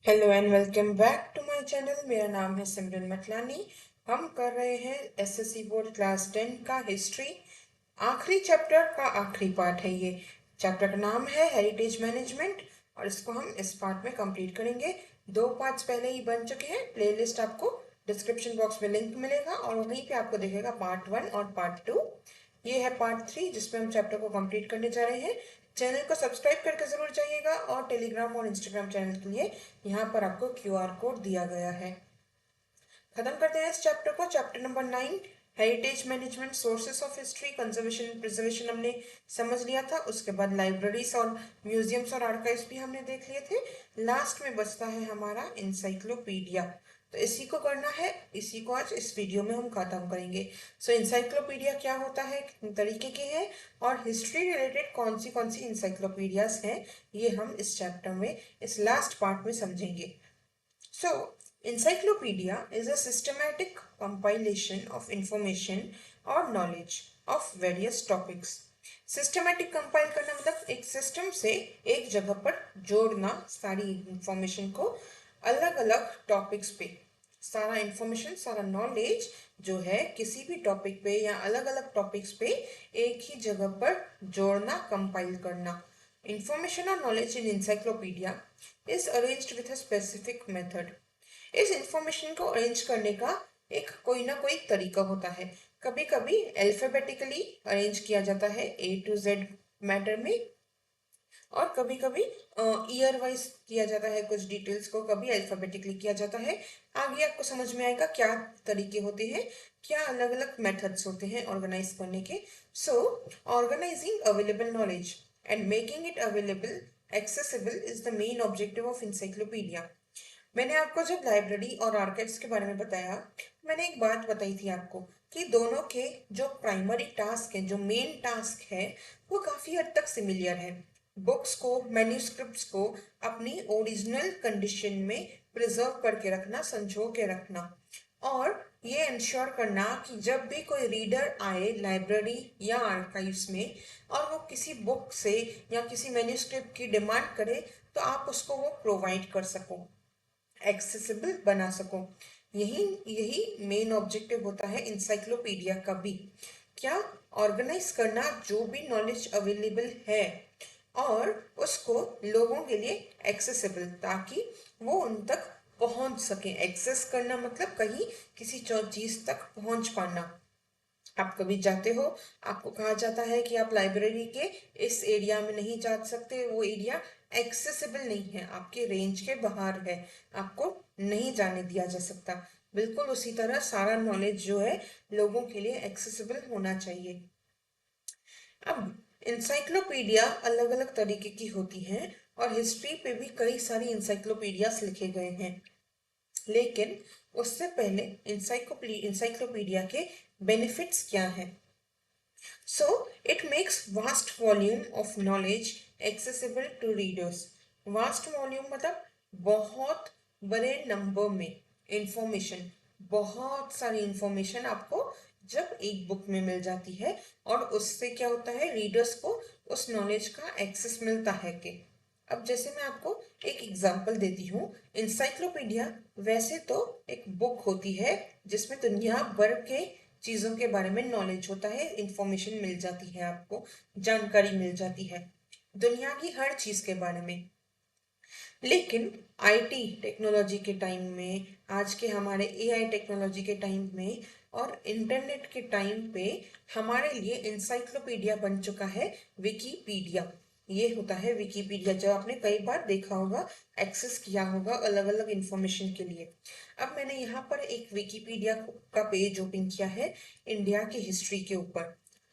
Hello and welcome back to my channel. मेरा नाम है सिमरन मतलानी। हम कर रहे हैं एसएससी बोर्ड क्लास 10 का हिस्ट्री आखिरी चैप्टर का आखिरी पार्ट है ये। चैप्टर का नाम है हेरिटेज मैनेजमेंट और इसको हम इस पार्ट में कंप्लीट करेंगे। दो पार्ट्स पहले ही बन चुके हैं। प्लेलिस्ट आपको डिस्क्रिप्शन बॉक्स में लिंक मिलेगा और वहीं पे आपको दिखेगा पार्ट 1 और पार्ट 2। ये है पार्ट 3 जिसमें हम चैप्टर को कंप्लीट करने जा रहे हैं। चैनल को सब्सक्राइब करके जरूर जाइएगा और टेलीग्राम और इंस्टाग्राम चैनल के लिए यहाँ पर आपको क्यूआर कोड दिया गया है। खत्म करते हैं इस चैप्टर को। Chapter number 9 heritage management, sources of history, conservation, preservation हमने समझ लिया था। उसके बाद लाइब्रेरीज और म्यूजियम्स और आर्काइव्स भी हमने देख लिए थे। लास्ट में बचता है हमारा इंसाइक्लोपीडिया। तो इसी को करना है, इसी को आज इस वीडियो में हम खत्म करेंगे। सो इंसाइक्लोपीडिया क्या होता है, कितने तरीके के हैं और हिस्ट्री रिलेटेड कौन सी इंसाइक्लोपीडियाज हैं, ये हम इस चैप्टर में इस लास्ट पार्ट में समझेंगे। So, encyclopedia is a systematic compilation of information or knowledge of various topics. Systematic compile करना मतलब एक सिस्टम से एक जगह पर जोड़ना सारी इंफॉर्मेशन को अलग अलग टॉपिक्स पे। सारा इंफॉर्मेशन, सारा नॉलेज जो है किसी भी टॉपिक पे या अलग अलग टॉपिक्स पे एक ही जगह पर जोड़ना, कंपाइल करना। इंफॉर्मेशन और knowledge in encyclopedia is arranged with a specific method. इस इंफॉर्मेशन को अरेंज करने का एक कोई ना कोई तरीका होता है। कभी कभी अल्फाबेटिकली अरेंज किया जाता है ए टू जेड मैटर में, और कभी कभी ईयर वाइज किया जाता है कुछ डिटेल्स को, कभी अल्फाबेटिकली किया जाता है। आगे आपको समझ में आएगा क्या तरीके होते हैं, क्या अलग अलग मेथड्स होते हैं ऑर्गेनाइज करने के। So organising available knowledge and making it available accessible is the main objective of encyclopedia. मैंने आपको जब लाइब्रेरी और आर्काइव्स के बारे में बताया, मैंने एक बात बताई थी आपको कि दोनों के जो प्राइमरी टास्क है, जो मेन टास्क है, वो काफी हद तक सिमिलियर है। बुक्स को, मैन्यूस्क्रिप्ट्स को अपनी ओरिजिनल कंडीशन में प्रिजर्व करके रखना, संजो के रखना, और ये इंश्योर करना कि जब भी कोई रीडर आए लाइब्रेरी या आर्काइव्स में और वो किसी बुक से या किसी मैन्यूस्क्रिप्ट की डिमांड करे तो आप उसको वो प्रोवाइड कर सको, एक्सेसिबल बना सको। यही यही मेन ऑब्जेक्टिव होता है इंसाइक्लोपीडिया का भी। क्या? ऑर्गेनाइज करना जो भी नॉलेज अवेलेबल है और उसको लोगों के लिए एक्सेसिबल, ताकि वो उन तक पहुंच सके। एक्सेस करना मतलब कहीं किसी चीज तक पहुंच पाना। आप कभी जाते हो, आपको कहा जाता है कि आप लाइब्रेरी के इस एरिया में नहीं जा सकते, वो एरिया एक्सेसिबल नहीं है, आपके रेंज के बाहर है, आपको नहीं जाने दिया जा सकता। बिल्कुल उसी तरह सारा नॉलेज जो है लोगों के लिए एक्सेसिबल होना चाहिए। अब इंसाइक्लोपीडिया अलग अलग तरीके की होती हैं और हिस्ट्री पे भी कई सारी इंसाइक्लोपीडियाज लिखे गए हैं। लेकिन उससे पहले इंसाइक्लोपीडिया के बेनिफिट्स क्या हैं। So, it makes vast volume of knowledge accessible to readers. Vast volume मतलब बहुत बड़े नंबर में इंफॉर्मेशन, बहुत सारी इंफॉर्मेशन आपको जब एक बुक में मिल जाती है, और उससे क्या होता है, रीडर्स को उस नॉलेज का एक्सेस मिलता है। कि अब जैसे मैं आपको एक एग्जांपल देती हूँ। इंसाइक्लोपीडिया वैसे तो एक बुक होती है जिसमें दुनिया भर के चीजों के बारे में नॉलेज होता है, इंफॉर्मेशन मिल जाती है, आपको जानकारी मिल जाती है दुनिया की हर चीज के बारे में। लेकिन आईटी टेक्नोलॉजी के टाइम में, आज के हमारे एआई टेक्नोलॉजी के टाइम में और इंटरनेट के टाइम पे हमारे लिए इंसाइक्लोपीडिया बन चुका है विकीपीडिया। ये होता है विकीपीडिया, जो आपने कई बार देखा होगा, एक्सेस किया होगा अलग अलग इंफॉर्मेशन के लिए। अब मैंने यहाँ पर एक विकीपीडिया का पेज ओपन किया है इंडिया की हिस्ट्री के ऊपर।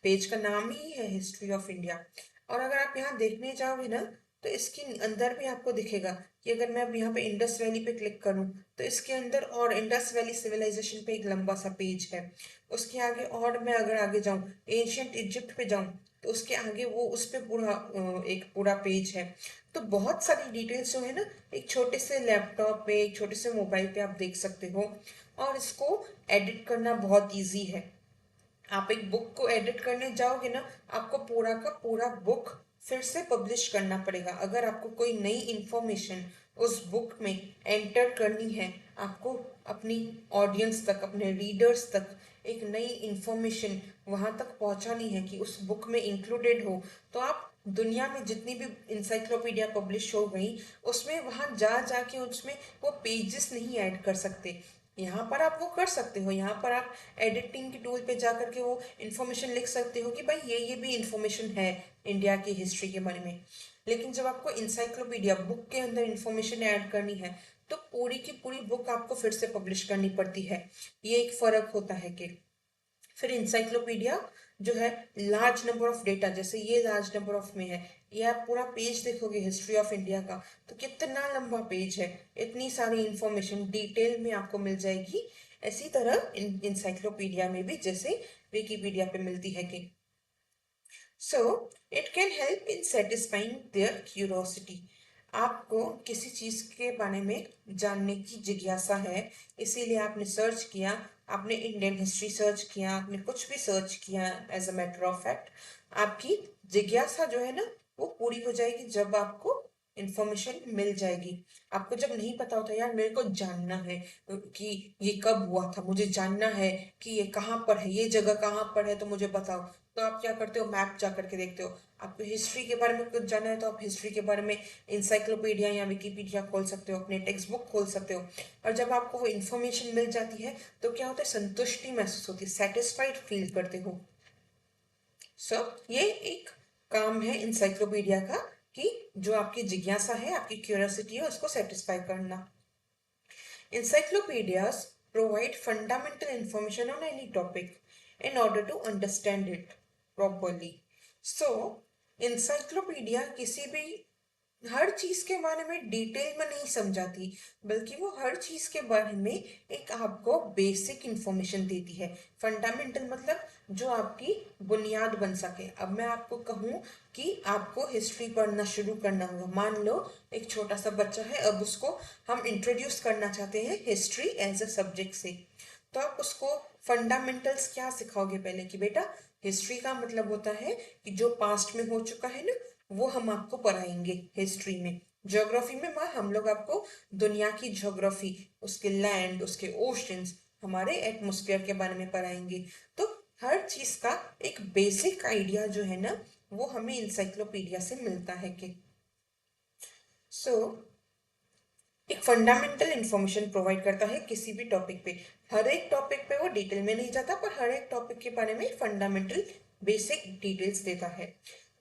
पेज का नाम ही है हिस्ट्री ऑफ इंडिया। और अगर आप यहाँ देखने जाओगे ना, तो इसके अंदर भी आपको दिखेगा कि अगर मैं अब यहाँ पे इंडस वैली पे क्लिक करूँ तो इसके अंदर और इंडस वैली सिविलाइजेशन पे एक लंबा सा पेज है। उसके आगे और मैं अगर आगे जाऊँ, एंशियंट इजिप्ट पे जाऊँ, तो उसके आगे वो उस पे पूरा एक पूरा पेज है। तो बहुत सारी डिटेल्स जो है ना, एक छोटे से लैपटॉप पे, एक छोटे से मोबाइल पे आप देख सकते हो। और इसको एडिट करना बहुत ईजी है। आप एक बुक को एडिट करने जाओगे ना, आपको पूरा का पूरा बुक फिर से पब्लिश करना पड़ेगा। अगर आपको कोई नई इंफॉर्मेशन उस बुक में एंटर करनी है, आपको अपनी ऑडियंस तक, अपने रीडर्स तक एक नई इंफॉर्मेशन वहाँ तक पहुँचानी है कि उस बुक में इंक्लूडेड हो, तो आप दुनिया में जितनी भी इंसाइक्लोपीडिया पब्लिश हो गई उसमें वहाँ जा जाके उसमें वो पेजेस नहीं ऐड कर सकते। यहाँ पर आप वो कर सकते हो, यहाँ पर आप एडिटिंग के टूल पे जा करके वो इन्फॉर्मेशन लिख सकते हो कि भाई ये भी इन्फॉर्मेशन है इंडिया की हिस्ट्री के बारे में। लेकिन जब आपको इंसाइक्लोपीडिया बुक के अंदर इन्फॉर्मेशन ऐड करनी है तो पूरी की पूरी बुक आपको फिर से पब्लिश करनी पड़ती है। ये एक फर्क होता है कि फिर इंसाइक्लोपीडिया जो है लार्ज नंबर ऑफ डेटा, जैसे ये लार्ज नंबर ऑफ में है, ये आप पूरा पेज देखोगे हिस्ट्री ऑफ इंडिया का तो कितना लंबा पेज है, इतनी सारी इंफॉर्मेशन डिटेल में आपको मिल जाएगी। इसी तरह इंसाइक्लोपीडिया में भी जैसे विकीपीडिया पे मिलती है कि so it can help in satisfying their curiosity. आपको किसी चीज के बारे में जानने की जिज्ञासा है, इसीलिए आपने सर्च किया, आपने इंडियन हिस्ट्री सर्च किया, आपने कुछ भी सर्च किया, as a matter of fact आपकी जिज्ञासा जो है ना वो पूरी हो जाएगी जब आपको इंफॉर्मेशन मिल जाएगी। आपको जब नहीं पता होता यार मेरे को जानना है कि ये कब हुआ था, मुझे जानना है कि ये कहाँ पर है, ये जगह कहाँ पर है, तो मुझे बताओ, तो आप क्या करते हो, मैप जा करके देखते हो। आपको हिस्ट्री के बारे में कुछ जानना है तो आप हिस्ट्री के बारे में इंसाइक्लोपीडिया या विकीपीडिया खोल सकते हो, अपने टेक्स्ट बुक खोल सकते हो। और जब आपको वो इन्फॉर्मेशन मिल जाती है तो क्या होता है, संतुष्टि महसूस होती है, सेटिस्फाइड फील करते हो। सो ये एक काम है इंसाइक्लोपीडिया का कि जो आपकी जिज्ञासा है, आपकी क्यूरियोसिटी है, उसको सेटिस्फाई करना। Encyclopedias provide fundamental information on any topic in order to understand it properly. So, encyclopedia किसी भी हर चीज के बारे में डिटेल में नहीं समझाती, बल्कि वो हर चीज के बारे में एक आपको बेसिक इंफॉर्मेशन देती है। फंडामेंटल मतलब जो आपकी बुनियाद बन सके। अब मैं आपको कहूँ कि आपको हिस्ट्री पढ़ना शुरू करना होगा, मान लो एक छोटा सा बच्चा है, अब उसको हम इंट्रोड्यूस करना चाहते हैं हिस्ट्री एज अ सब्जेक्ट से, तो आप उसको फंडामेंटल्स क्या सिखाओगे पहले कि बेटा हिस्ट्री का मतलब होता है कि जो पास्ट में हो चुका है ना वो हम आपको पढ़ाएंगे हिस्ट्री में। ज्योग्राफी में माँ हम लोग आपको दुनिया की ज्योग्राफी, उसके लैंड, उसके ओशंस, हमारे एटमॉस्फेयर के बारे में पढ़ाएंगे। तो हर चीज का एक बेसिक आइडिया जो है ना वो हमें इंसाइक्लोपीडिया से मिलता है कि सो एक फंडामेंटल इंफॉर्मेशन प्रोवाइड करता है किसी भी टॉपिक पे। हर एक टॉपिक पे वो डिटेल में नहीं जाता, पर हर एक टॉपिक के बारे में फंडामेंटल बेसिक डिटेल्स देता है।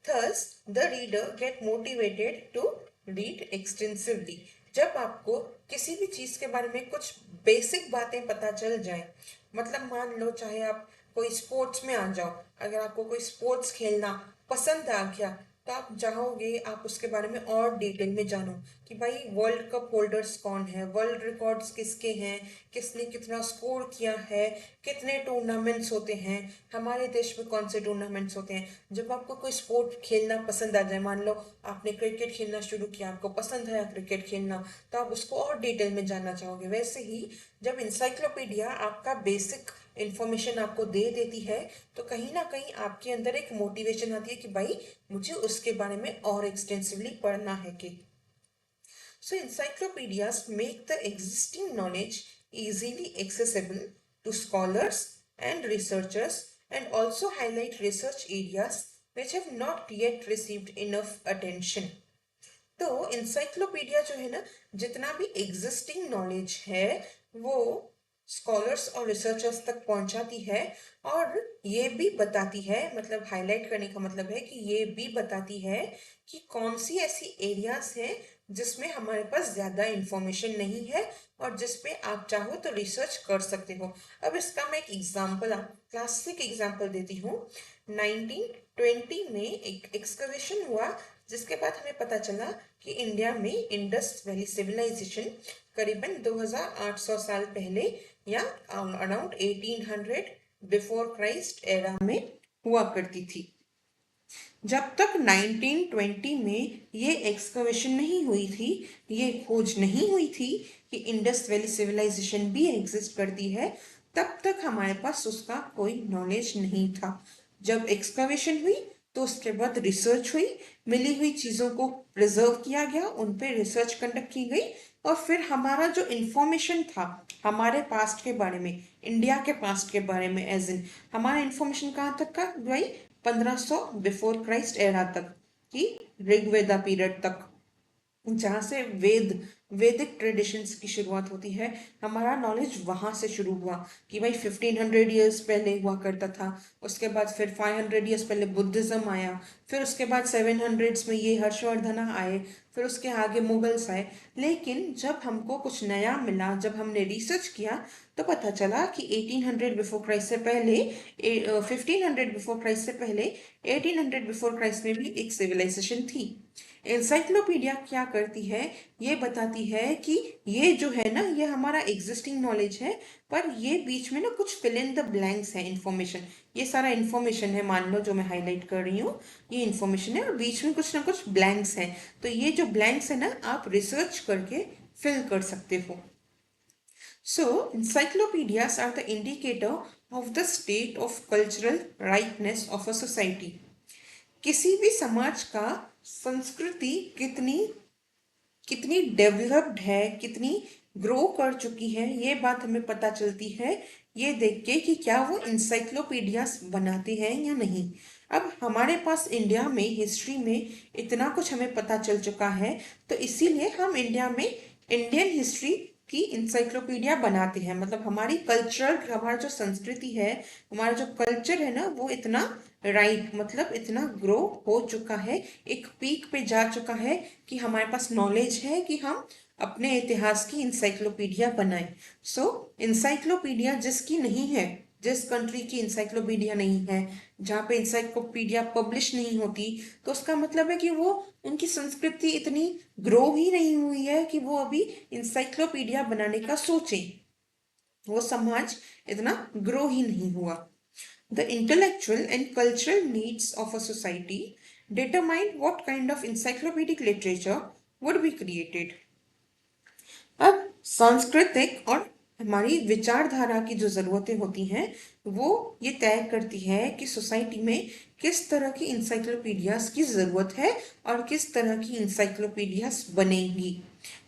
Thus, the reader get motivated to read extensively. जब आपको किसी भी चीज के बारे में कुछ बेसिक बातें पता चल जाए, मतलब मान लो चाहे आप कोई स्पोर्ट्स में आ जाओ, अगर आपको कोई स्पोर्ट्स खेलना पसंद आ गया तो आप चाहोगे आप उसके बारे में और डिटेल में जानो कि भाई वर्ल्ड कप होल्डर्स कौन है, वर्ल्ड रिकॉर्ड्स किसके हैं, किसने कितना स्कोर किया है, कितने टूर्नामेंट्स होते हैं, हमारे देश में कौन से टूर्नामेंट्स होते हैं। जब आपको कोई स्पोर्ट खेलना पसंद आ जाए, मान लो आपने क्रिकेट खेलना शुरू किया, आपको पसंद है क्रिकेट खेलना, तो आप उसको और डिटेल में जानना चाहोगे। वैसे ही जब इंसाइक्लोपीडिया आपका बेसिक इंफॉर्मेशन आपको दे देती है तो कहीं ना कहीं आपके अंदर एक मोटिवेशन आती है कि भाई मुझे उसके बारे में और एक्सटेंसिवली पढ़ना है कि So, encyclopedias make the existing knowledge easily accessible to scholars and researchers and also highlight research areas which have not yet received enough attention. तो इंसाइक्लोपीडिया जो है ना जितना भी एग्जिस्टिंग नॉलेज है वो स्कॉलर्स और रिसर्चर्स तक पहुंचाती है, और ये भी बताती है, मतलब हाईलाइट करने का मतलब है कि ये भी बताती है कि कौन सी ऐसी एरियाज हैं जिसमें हमारे पास ज़्यादा इंफॉर्मेशन नहीं है और जिसपे आप चाहो तो रिसर्च कर सकते हो। अब इसका मैं एक एग्जांपल, क्लासिक एग्जांपल देती हूँ। 1920 में एक एक्सकवेशन हुआ जिसके बाद हमें पता चला कि इंडिया में इंडस वैली सिविलाइजेशन करीबन 2800 साल पहले या अराउंड 1800 बिफोर क्राइस्ट एरा में हुआ करती थी। जब तक 1920 में ये एक्सकवेशन नहीं हुई थी, ये खोज नहीं हुई थी कि इंडस वैली सिविलाइजेशन भी एग्जिस्ट करती है, तब तक हमारे पास उसका कोई नॉलेज नहीं था। जब एक्सकवेशन हुई तो उसके बाद रिसर्च हुई, मिली हुई चीज़ों को प्रिजर्व किया गया, उन पे रिसर्च कंडक्ट की गई, और फिर हमारा जो इंफॉर्मेशन था हमारे पास्ट के बारे में, इंडिया के पास्ट के बारे में, एज इन हमारा इंफॉर्मेशन कहाँ तक का भाई, 1500 बिफोर क्राइस्ट एरा तक की, ऋग्वेदा पीरियड तक, जहाँ से वैदिक ट्रेडिशंस की शुरुआत होती है। हमारा नॉलेज वहाँ से शुरू हुआ कि भाई 1500 ईयर्स पहले हुआ करता था। उसके बाद फिर 500 ईयर्स पहले बुद्धिज़्म आया, फिर उसके बाद 700s में ये हर्षवर्धन आए, फिर उसके आगे मुगल्स आए। लेकिन जब हमको कुछ नया मिला, जब हमने रिसर्च किया, तो पता चला कि 1800 बिफोर क्राइस्ट से पहले, 1500 बिफोर क्राइस्ट से पहले, 1800 बिफोर क्राइस्ट में भी एक सिविलाइजेशन थी। एनसाइक्लोपीडिया क्या करती है, ये बताती है कि ये जो है ना, ये हमारा एग्जिस्टिंग नॉलेज है, पर ये बीच में ना कुछ फिल इन द ब्लैंक्स है इन्फॉर्मेशन। ये सारा इन्फॉर्मेशन है, मान लो जो मैं हाईलाइट कर रही हूँ, ये इन्फॉर्मेशन है, और बीच में कुछ ना कुछ ब्लैंक्स हैं। तो ये जो ब्लैंक्स है ना, आप रिसर्च करके फिल कर सकते हो। So, encyclopedias are the indicator of the state of cultural rightness of a society. किसी भी समाज का संस्कृति कितनी कितनी डेवलप्ड है, कितनी ग्रो कर चुकी है, ये बात हमें पता चलती है ये देख के कि क्या वो इंसाइक्लोपीडियाज बनाते हैं या नहीं। अब हमारे पास इंडिया में हिस्ट्री में इतना कुछ हमें पता चल चुका है, तो इसीलिए हम इंडिया में इंडियन हिस्ट्री की इंसाइक्लोपीडिया बनाते हैं। मतलब हमारी कल्चरल, हमारा जो संस्कृति है, हमारा जो कल्चर है ना, वो इतना मतलब इतना ग्रो हो चुका है, एक पीक पे जा चुका है कि हमारे पास नॉलेज है कि हम अपने इतिहास की इंसाइक्लोपीडिया बनाएं। सो इंसाइक्लोपीडिया जिसकी नहीं है, जिस कंट्री की इंसाइक्लोपीडिया नहीं है, जहाँ पे इंसाइक्लोपीडिया पब्लिश नहीं होती, तो उसका मतलब है कि वो, उनकी संस्कृति इतनी ग्रो ही नहीं हुई है कि वो अभी इंसाइक्लोपीडिया बनाने का सोचें। वो समाज इतना ग्रो ही नहीं हुआ। The intellectual and cultural needs of a society determine what kind of encyclopedic literature would be created. अब सांस्कृतिक और हमारी विचारधारा की जो ज़रूरतें होती हैं, वो ये तय करती है कि सोसाइटी में किस तरह की इंसाइक्लोपीडियाज की ज़रूरत है और किस तरह की इंसाइक्लोपीडियाज बनेंगी।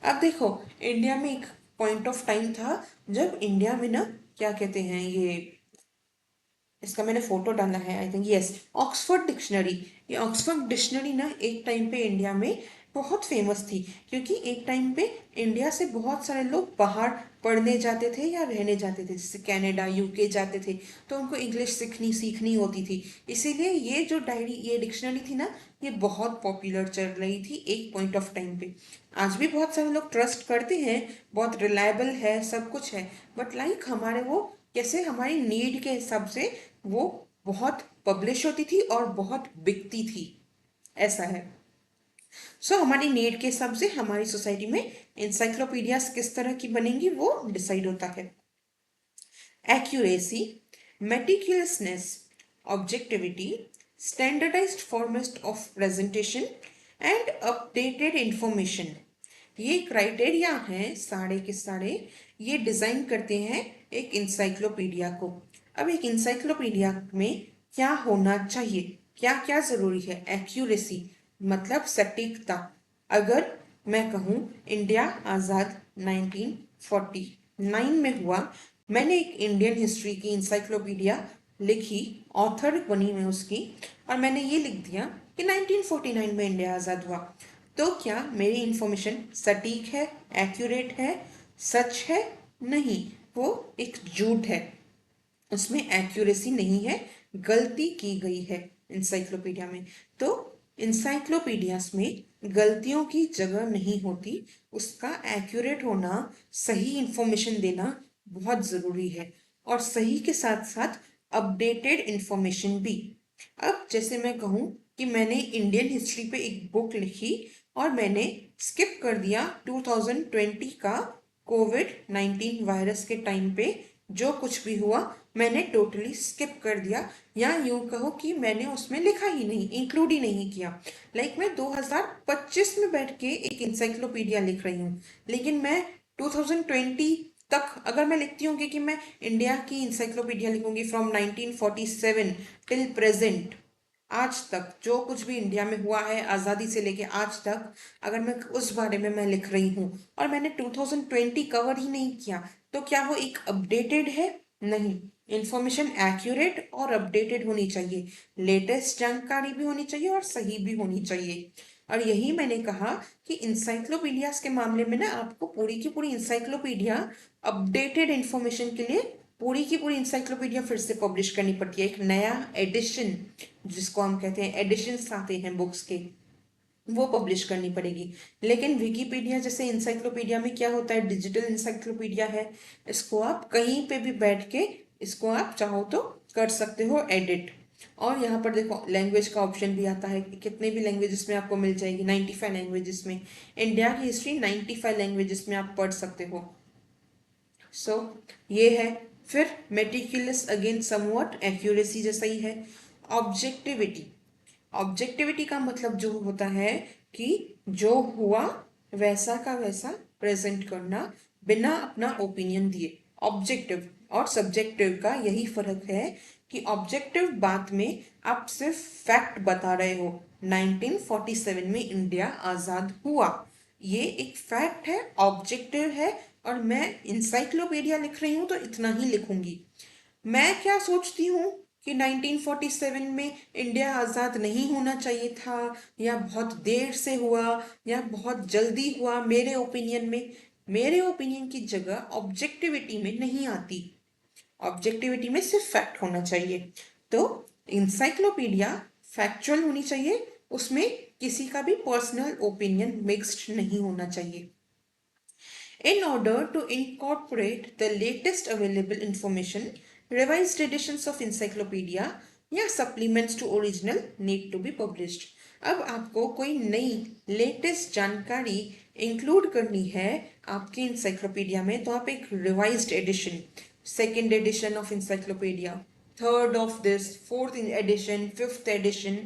अब देखो, इंडिया में एक पॉइंट ऑफ टाइम था जब इंडिया में ना, क्या कहते हैं ये, इसका मैंने फोटो डाला है, I think, yes, Oxford dictionary. ये ऑक्सफोर्ड डिक्शनरी ना एक टाइम पे इंडिया में बहुत फेमस थी, क्योंकि एक टाइम पे इंडिया से बहुत सारे लोग बाहर पढ़ने जाते थे या रहने जाते थे, जैसे कनाडा, यूके जाते थे, तो उनको इंग्लिश सीखनी होती थी। इसीलिए ये जो डायरी, ये डिक्शनरी थी ना, ये बहुत पॉपुलर चल रही थी एक पॉइंट ऑफ टाइम पे। आज भी बहुत सारे लोग ट्रस्ट करते हैं, बहुत रिलायबल है, सब कुछ है, बट लाइक हमारे वो कैसे हमारी नीड के हिसाब से वो बहुत पब्लिश होती थी और बहुत बिकती थी, ऐसा है। सो हमारी नीड के हिसाब से हमारी सोसाइटी में इंसाइक्लोपीडियाज किस तरह की बनेंगी वो डिसाइड होता है। Accuracy, meticulousness, objectivity, standardised format of presentation and updated information, ये क्राइटेरिया हैं सारे के सारे, ये डिज़ाइन करते हैं एक इंसाइक्लोपीडिया को। अब एक इंसाइक्लोपीडिया में क्या होना चाहिए, क्या क्या ज़रूरी है। एक्यूरेसी मतलब सटीकता। अगर मैं कहूँ इंडिया आज़ाद 1949 में हुआ, मैंने एक इंडियन हिस्ट्री की इंसाइक्लोपीडिया लिखी, ऑथर बनी मैं उसकी, और मैंने ये लिख दिया कि 1949 में इंडिया आज़ाद हुआ, तो क्या मेरी इंफॉर्मेशन सटीक है, एक्यूरेट है, सच है? नहीं, वो एक झूठ है, उसमें एक्यूरेसी नहीं है, गलती की गई है इंसाइक्लोपीडिया में। तो इंसाइक्लोपीडियाज में गलतियों की जगह नहीं होती, उसका एक्यूरेट होना, सही इंफॉर्मेशन देना बहुत ज़रूरी है, और सही के साथ साथ अपडेटेड इंफॉर्मेशन भी। अब जैसे मैं कहूँ कि मैंने इंडियन हिस्ट्री पे एक बुक लिखी और मैंने स्किप कर दिया 2020 का कोविड-19 वायरस के टाइम पे जो कुछ भी हुआ, मैंने टोटली स्किप कर दिया, या यूं कहो कि मैंने उसमें लिखा ही नहीं, इंक्लूड ही नहीं किया। लाइक मैं 2025 में बैठ के एक इंसाइक्लोपीडिया लिख रही हूँ, लेकिन मैं 2020 तक अगर मैं लिखती हूँ कि मैं इंडिया की इंसाइक्लोपीडिया लिखूंगी फ्रॉम 1947 टिल प्रेजेंट, आज तक जो कुछ भी इंडिया में हुआ है आज़ादी से लेके आज तक, अगर मैं उस बारे में मैं लिख रही हूँ और मैंने 2020 कवर ही नहीं किया, तो क्या वो एक अपडेटेड है? नहीं। इंफॉर्मेशन एक्यूरेट और अपडेटेड होनी चाहिए, लेटेस्ट जानकारी भी होनी चाहिए और सही भी होनी चाहिए। और यही मैंने कहा कि इंसाइक्लोपीडियाज के मामले में ना आपको पूरी की पूरी इंसाइक्लोपीडिया अपडेटेड इंफॉर्मेशन के लिए पूरी की पूरी इंसाइक्लोपीडिया फिर से पब्लिश करनी पड़ती है। एक नया एडिशन, जिसको हम कहते हैं एडिशंस आते हैं बुक्स के, वो पब्लिश करनी पड़ेगी। लेकिन विकीपीडिया जैसे इंसाइक्लोपीडिया में क्या होता है, डिजिटल इंसाइक्लोपीडिया है, इसको आप कहीं पे भी बैठ के इसको आप चाहो तो कर सकते हो एडिट। और यहाँ पर देखो लैंग्वेज का ऑप्शन भी आता है कि कितने भी लैंग्वेजेस में आपको मिल जाएगी, 95 लैंग्वेजेस में। इंडिया की हिस्ट्री 95 लैंग्वेजेस में आप पढ़ सकते हो। सो ये है। फिर मेटिकुलस अगेन समवॉट एक्यूरेसी जैसा ही है। ऑब्जेक्टिविटी, ऑब्जेक्टिविटी का मतलब जो होता है कि जो हुआ वैसा का वैसा प्रेजेंट करना बिना अपना ओपिनियन दिए। ऑब्जेक्टिव और सब्जेक्टिव का यही फर्क है कि ऑब्जेक्टिव बात में आप सिर्फ फैक्ट बता रहे हो, 1947 में इंडिया आज़ाद हुआ, ये एक फैक्ट है, ऑब्जेक्टिव है। और मैं इंसाइक्लोपीडिया लिख रही हूँ तो इतना ही लिखूंगी। मैं क्या सोचती हूँ कि 1947 में इंडिया आज़ाद नहीं होना चाहिए था, या बहुत देर से हुआ, या बहुत जल्दी हुआ, मेरे ओपिनियन की जगह ऑब्जेक्टिविटी में नहीं आती। ऑब्जेक्टिविटी में सिर्फ फैक्ट होना चाहिए। तो इंसाइक्लोपीडिया फैक्चुअल होनी चाहिए, उसमें किसी का भी पर्सनल ओपिनियन मिक्स्ड नहीं होना चाहिए। In order to incorporate the latest available information, revised editions of encyclopedia या supplements to original need to be published. अब आपको कोई नई लेटेस्ट जानकारी इंक्लूड करनी है आपके इंसाइक्लोपीडिया में, तो आप एक revised edition, second edition of encyclopedia, third of this, fourth edition, fifth edition,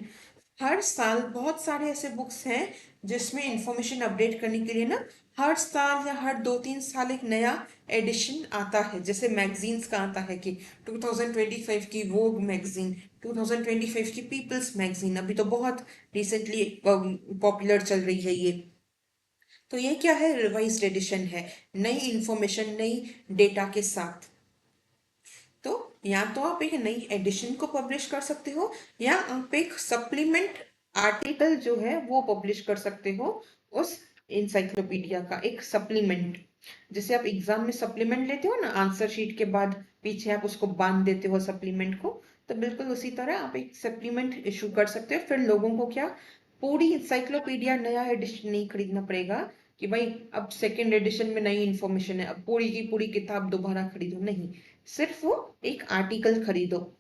हर साल बहुत सारे ऐसे बुक्स हैं जिसमें इंफॉर्मेशन अपडेट करने के लिए ना हर साल या हर 2-3 साल एक नया एडिशन आता है। जैसे मैगजीन्स का आता है कि 2025 की वोग मैगजीन, 2025 की पीपल्स मैगजीन, अभी तो बहुत रिसेंटली पॉपुलर चल रही है ये। तो ये क्या है, रिवाइज्ड एडिशन है, नई इंफॉर्मेशन नई डेटा के साथ। तो या तो आप एक नई एडिशन को पब्लिश कर सकते हो, या आप एक सप्लीमेंट आर्टिकल जो है वो पब्लिश कर सकते हो उस इंसाइक्लोपीडिया का, एक सप्लीमेंट। जैसे आप एग्जाम में सप्लीमेंट लेते हो ना, आंसर शीट के बाद पीछे आप उसको बांध देते हो सप्लीमेंट को, तो बिल्कुल उसी तरह आप एक सप्लीमेंट इशू कर सकते हो। फिर लोगों को क्या, पूरी इंसाइक्लोपीडिया नया एडिशन नहीं खरीदना पड़ेगा कि भाई अब सेकेंड एडिशन में नई इंफॉर्मेशन है, अब पूरी की पूरी किताब दोबारा खरीदो, नहीं, सिर्फ वो एक आर्टिकल खरीदो।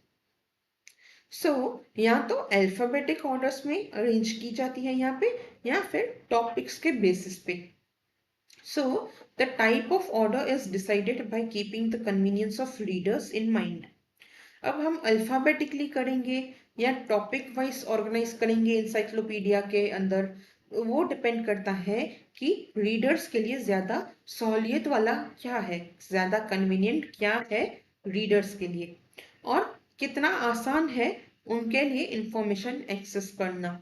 सो या तो अल्फाबेटिक ऑर्डर्स में अरेंज की जाती है यहाँ पे, या फिर टॉपिक्स के बेसिस पे। So the type of order is decided by keeping the convenience of readers in mind. अब हम अल्फाबेटिकली करेंगे या टॉपिक वाइज ऑर्गेनाइज करेंगे इंसाइक्लोपीडिया के अंदर, वो डिपेंड करता है कि रीडर्स के लिए ज्यादा सहूलियत वाला क्या है, ज्यादा कन्वीनियंट क्या है रीडर्स के लिए, और कितना आसान है उनके लिए इंफॉर्मेशन एक्सेस करना।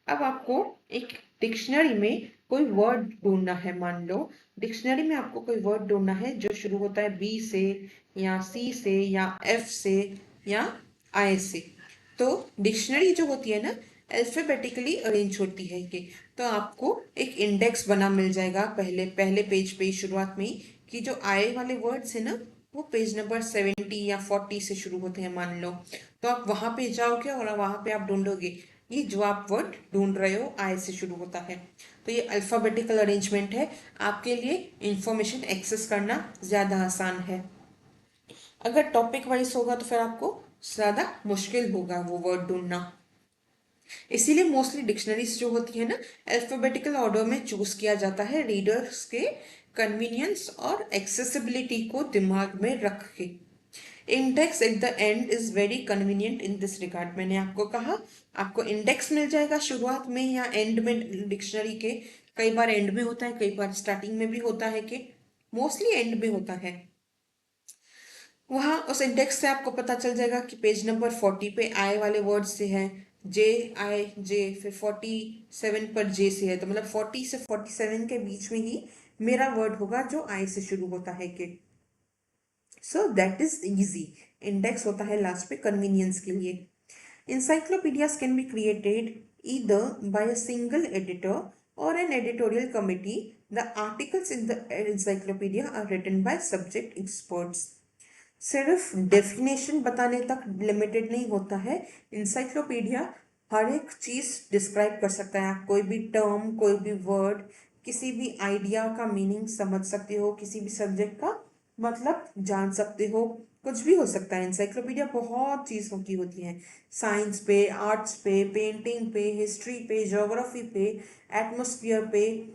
अब आपको एक डिक्शनरी में कोई वर्ड ढूंढना है, मान लो डिक्शनरी में आपको कोई वर्ड ढूंढना है जो शुरू होता है बी से, या सी से, या एफ से, या आई से। तो डिक्शनरी जो होती है ना, अल्फाबेटिकली अरेंज होती है ये। तो आपको एक इंडेक्स बना मिल जाएगा पहले पहले पेज पे शुरुआत में ही, कि जो आए वाले वर्ड्स है ना वो पेज नंबर 70 या 40 से शुरू होते हैं मान लो। तो आप वहां पे जाओगे और वहां पे आप ढूंढोगे ये जो आप वर्ड ढूंढ रहे हो आय से शुरू होता है। तो ये अल्फाबेटिकल अरेंजमेंट है, आपके लिए इंफॉर्मेशन एक्सेस करना ज्यादा आसान है। अगर टॉपिक वाइज होगा तो फिर आपको ज्यादा मुश्किल होगा वो वर्ड ढूंढना। इसीलिए मोस्टली डिक्शनरीज जो होती है ना, अल्फाबेटिकल ऑर्डर में चूज किया जाता है, रीडर्स के कन्वीनियंस और एक्सेसिबिलिटी को दिमाग में रख के। Index at the end is very convenient in this regard. मैंने आपको कहा आपको इंडेक्स मिल जाएगा शुरुआत में या एंड में डिक्शनरी के, कई बार एंड में होता है, कई बार स्टार्टिंग में भी होता है, कि मोस्टली एंड में होता है। वहां उस इंडेक्स से आपको पता चल जाएगा कि पेज नंबर 40 पे आए वाले वर्ड से है, JIJ, फिर 47 पर J से है, तो मतलब 40 से 47 के बीच में ही मेरा वर्ड होगा जो I से शुरू होता है कि so that is easy. Index होता है लास्ट पे कन्वीनियंस के लिए। Encyclopedias can be created either by a single editor or an editorial committee. The articles in the encyclopedia are written by subject experts. सिर्फ डेफिनेशन बताने तक limited नहीं होता है। इंसाइक्लोपीडिया हर एक चीज डिस्क्राइब कर सकता है। आप कोई भी टर्म, कोई भी वर्ड, किसी भी आइडिया का मीनिंग समझ सकते हो, किसी भी सब्जेक्ट का मतलब जान सकते हो, कुछ भी हो सकता है। इंसाइक्लोपीडिया बहुत चीज़ों की होती है, साइंस पे, आर्ट्स पे, पेंटिंग पे, हिस्ट्री पे, ज्योग्राफी पे, एटमोस्फियर पे,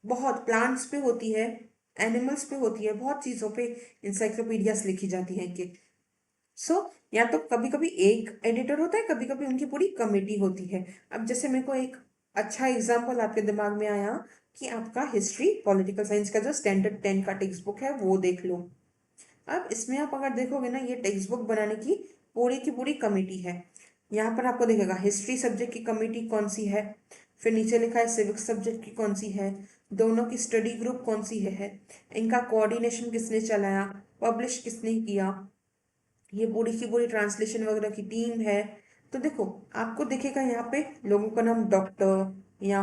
बहुत प्लांट्स पे होती है, एनिमल्स पे होती है, बहुत चीज़ों पे इंसाइक्लोपीडियाज लिखी जाती हैं कि या तो कभी कभी एक एडिटर होता है, कभी कभी उनकी पूरी कमेटी होती है। अब जैसे मेरे को एक अच्छा एग्जाम्पल आपके दिमाग में आया कि आपका हिस्ट्री पॉलिटिकल साइंस का जो स्टैंडर्ड 10 का टेक्स्ट बुक है वो देख लो। अब इसमें आप अगर देखोगे ना, ये टेक्स्ट बुक बनाने की पूरी कमेटी है। यहाँ पर आपको दिखेगा हिस्ट्री सब्जेक्ट की कमेटी कौन सी है, फिर नीचे लिखा है सिविक्स सब्जेक्ट की कौन सी है, दोनों की स्टडी ग्रुप कौन सी है, इनका कोऑर्डिनेशन किसने चलाया, पब्लिश किसने किया, ये पूरी की पूरी ट्रांसलेशन वगैरह की टीम है। तो देखो, आपको दिखेगा यहाँ पे लोगों का नाम डॉक्टर या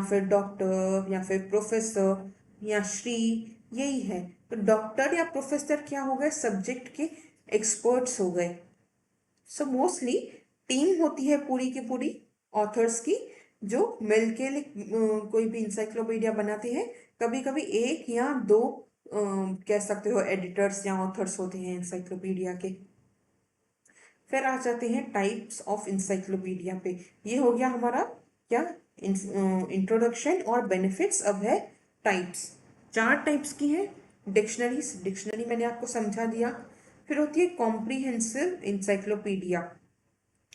फिर प्रोफेसर या श्री, यही है। तो डॉक्टर या प्रोफेसर क्या हो गए, सब्जेक्ट के एक्सपर्ट्स हो गए। सो मोस्टली टीम होती है पूरी की पूरी ऑथर्स की, जो मिलके कोई भी इंसाइक्लोपीडिया बनाते हैं। कभी कभी एक या दो कह सकते हो एडिटर्स या ऑथर्स होते हैं इंसाइक्लोपीडिया के। फिर आ जाते हैं टाइप्स ऑफ इंसाइक्लोपीडिया पे। ये हो गया हमारा क्या, इंट्रोडक्शन और बेनिफिट्स। अब है टाइप्स। चार टाइप्स की हैं डिक्शनरीज, डिक्शनरी मैंने आपको समझा दिया। फिर होती है कॉम्प्रिहेंसिव इंसाइक्लोपीडिया,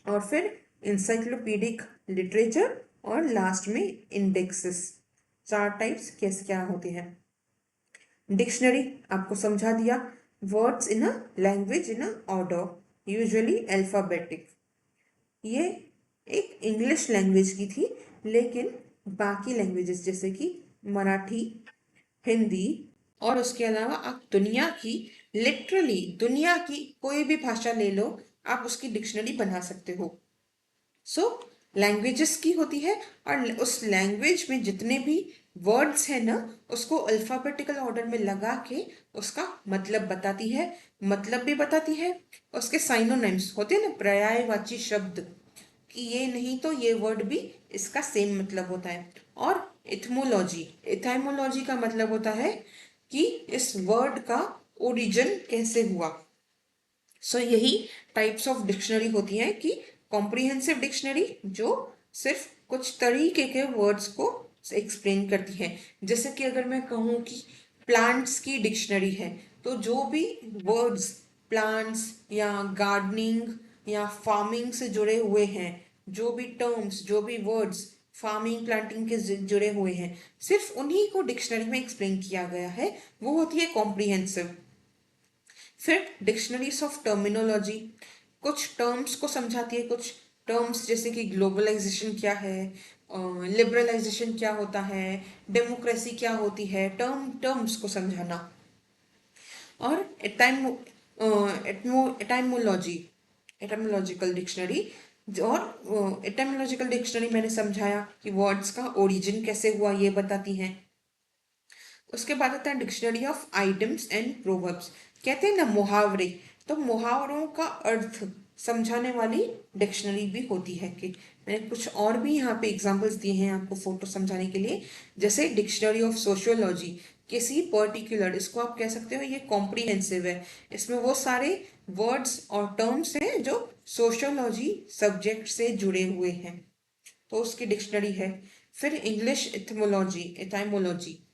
और फिर इंसाइक्लोपीडिक लिटरेचर, और लास्ट में इंडेक्सेस। चार टाइप्स कैसे क्या होते हैं। डिक्शनरी आपको समझा दिया, words in a language in a order usually alphabetic. ये एक इंग्लिश लैंग्वेज की थी, लेकिन बाकी लैंग्वेजेस जैसे कि मराठी, हिंदी, और उसके अलावा आप दुनिया की, लिटरली दुनिया की कोई भी भाषा ले लो, आप उसकी डिक्शनरी बना सकते हो। सो लैंग्वेजेस की होती है, और उस लैंग्वेज में जितने भी वर्ड्स हैं ना, उसको अल्फाबेटिकल ऑर्डर में लगा के उसका मतलब बताती है। मतलब भी बताती है, उसके साइनोनिम्स होते हैं ना, पर्यायवाची शब्द, कि ये नहीं तो ये वर्ड भी इसका सेम मतलब होता है। और इथमोलॉजी, इथाइमोलॉजी का मतलब होता है कि इस वर्ड का ओरिजिन कैसे हुआ। यही टाइप्स ऑफ डिक्शनरी होती हैं कि कॉम्प्रिहेंसिव डिक्शनरी जो सिर्फ कुछ तरीके के वर्ड्स को एक्सप्लेन करती है। जैसे कि अगर मैं कहूँ कि प्लांट्स की डिक्शनरी है, तो जो भी वर्ड्स प्लांट्स या गार्डनिंग या फार्मिंग से जुड़े हुए हैं, जो भी टर्म्स, जो भी वर्ड्स फार्मिंग प्लांटिंग के जुड़े हुए हैं, सिर्फ उन्हीं को डिक्शनरी में एक्सप्लेन किया गया है, वो होती है कॉम्प्रिहेंसिव। फिर डिक्शनरीज ऑफ टर्मिनोलॉजी कुछ टर्म्स को समझाती है, कुछ टर्म्स जैसे कि ग्लोबलाइजेशन क्या है, लिबरलाइजेशन क्या होता है, डेमोक्रेसी क्या होती है, टर्म्स को समझाना। और एटाइमोलॉजी, एटाइमोलॉजिकल डिक्शनरी, और एटाइमोलॉजिकल डिक्शनरी मैंने समझाया कि वर्ड्स का ओरिजिन कैसे हुआ ये बताती हैं। उसके बाद आता है dictionary of items and proverbs. कहते हैं ना मुहावरे, तो मुहावरों का अर्थ समझाने वाली डिक्शनरी भी होती है। कि मैंने कुछ और भी यहाँ पे एग्जांपल्स दिए हैं आपको फोटो समझाने के लिए। जैसे डिक्शनरी ऑफ सोशियोलॉजी, किसी पर्टिकुलर, इसको आप कह सकते हो ये कॉम्प्रिहेंसिव है, इसमें वो सारे वर्ड्स और टर्म्स हैं जो सोशियोलॉजी सब्जेक्ट से जुड़े हुए हैं, तो उसकी डिक्शनरी है। फिर इंग्लिश इथमोलॉजी, एटाइमोलॉजी,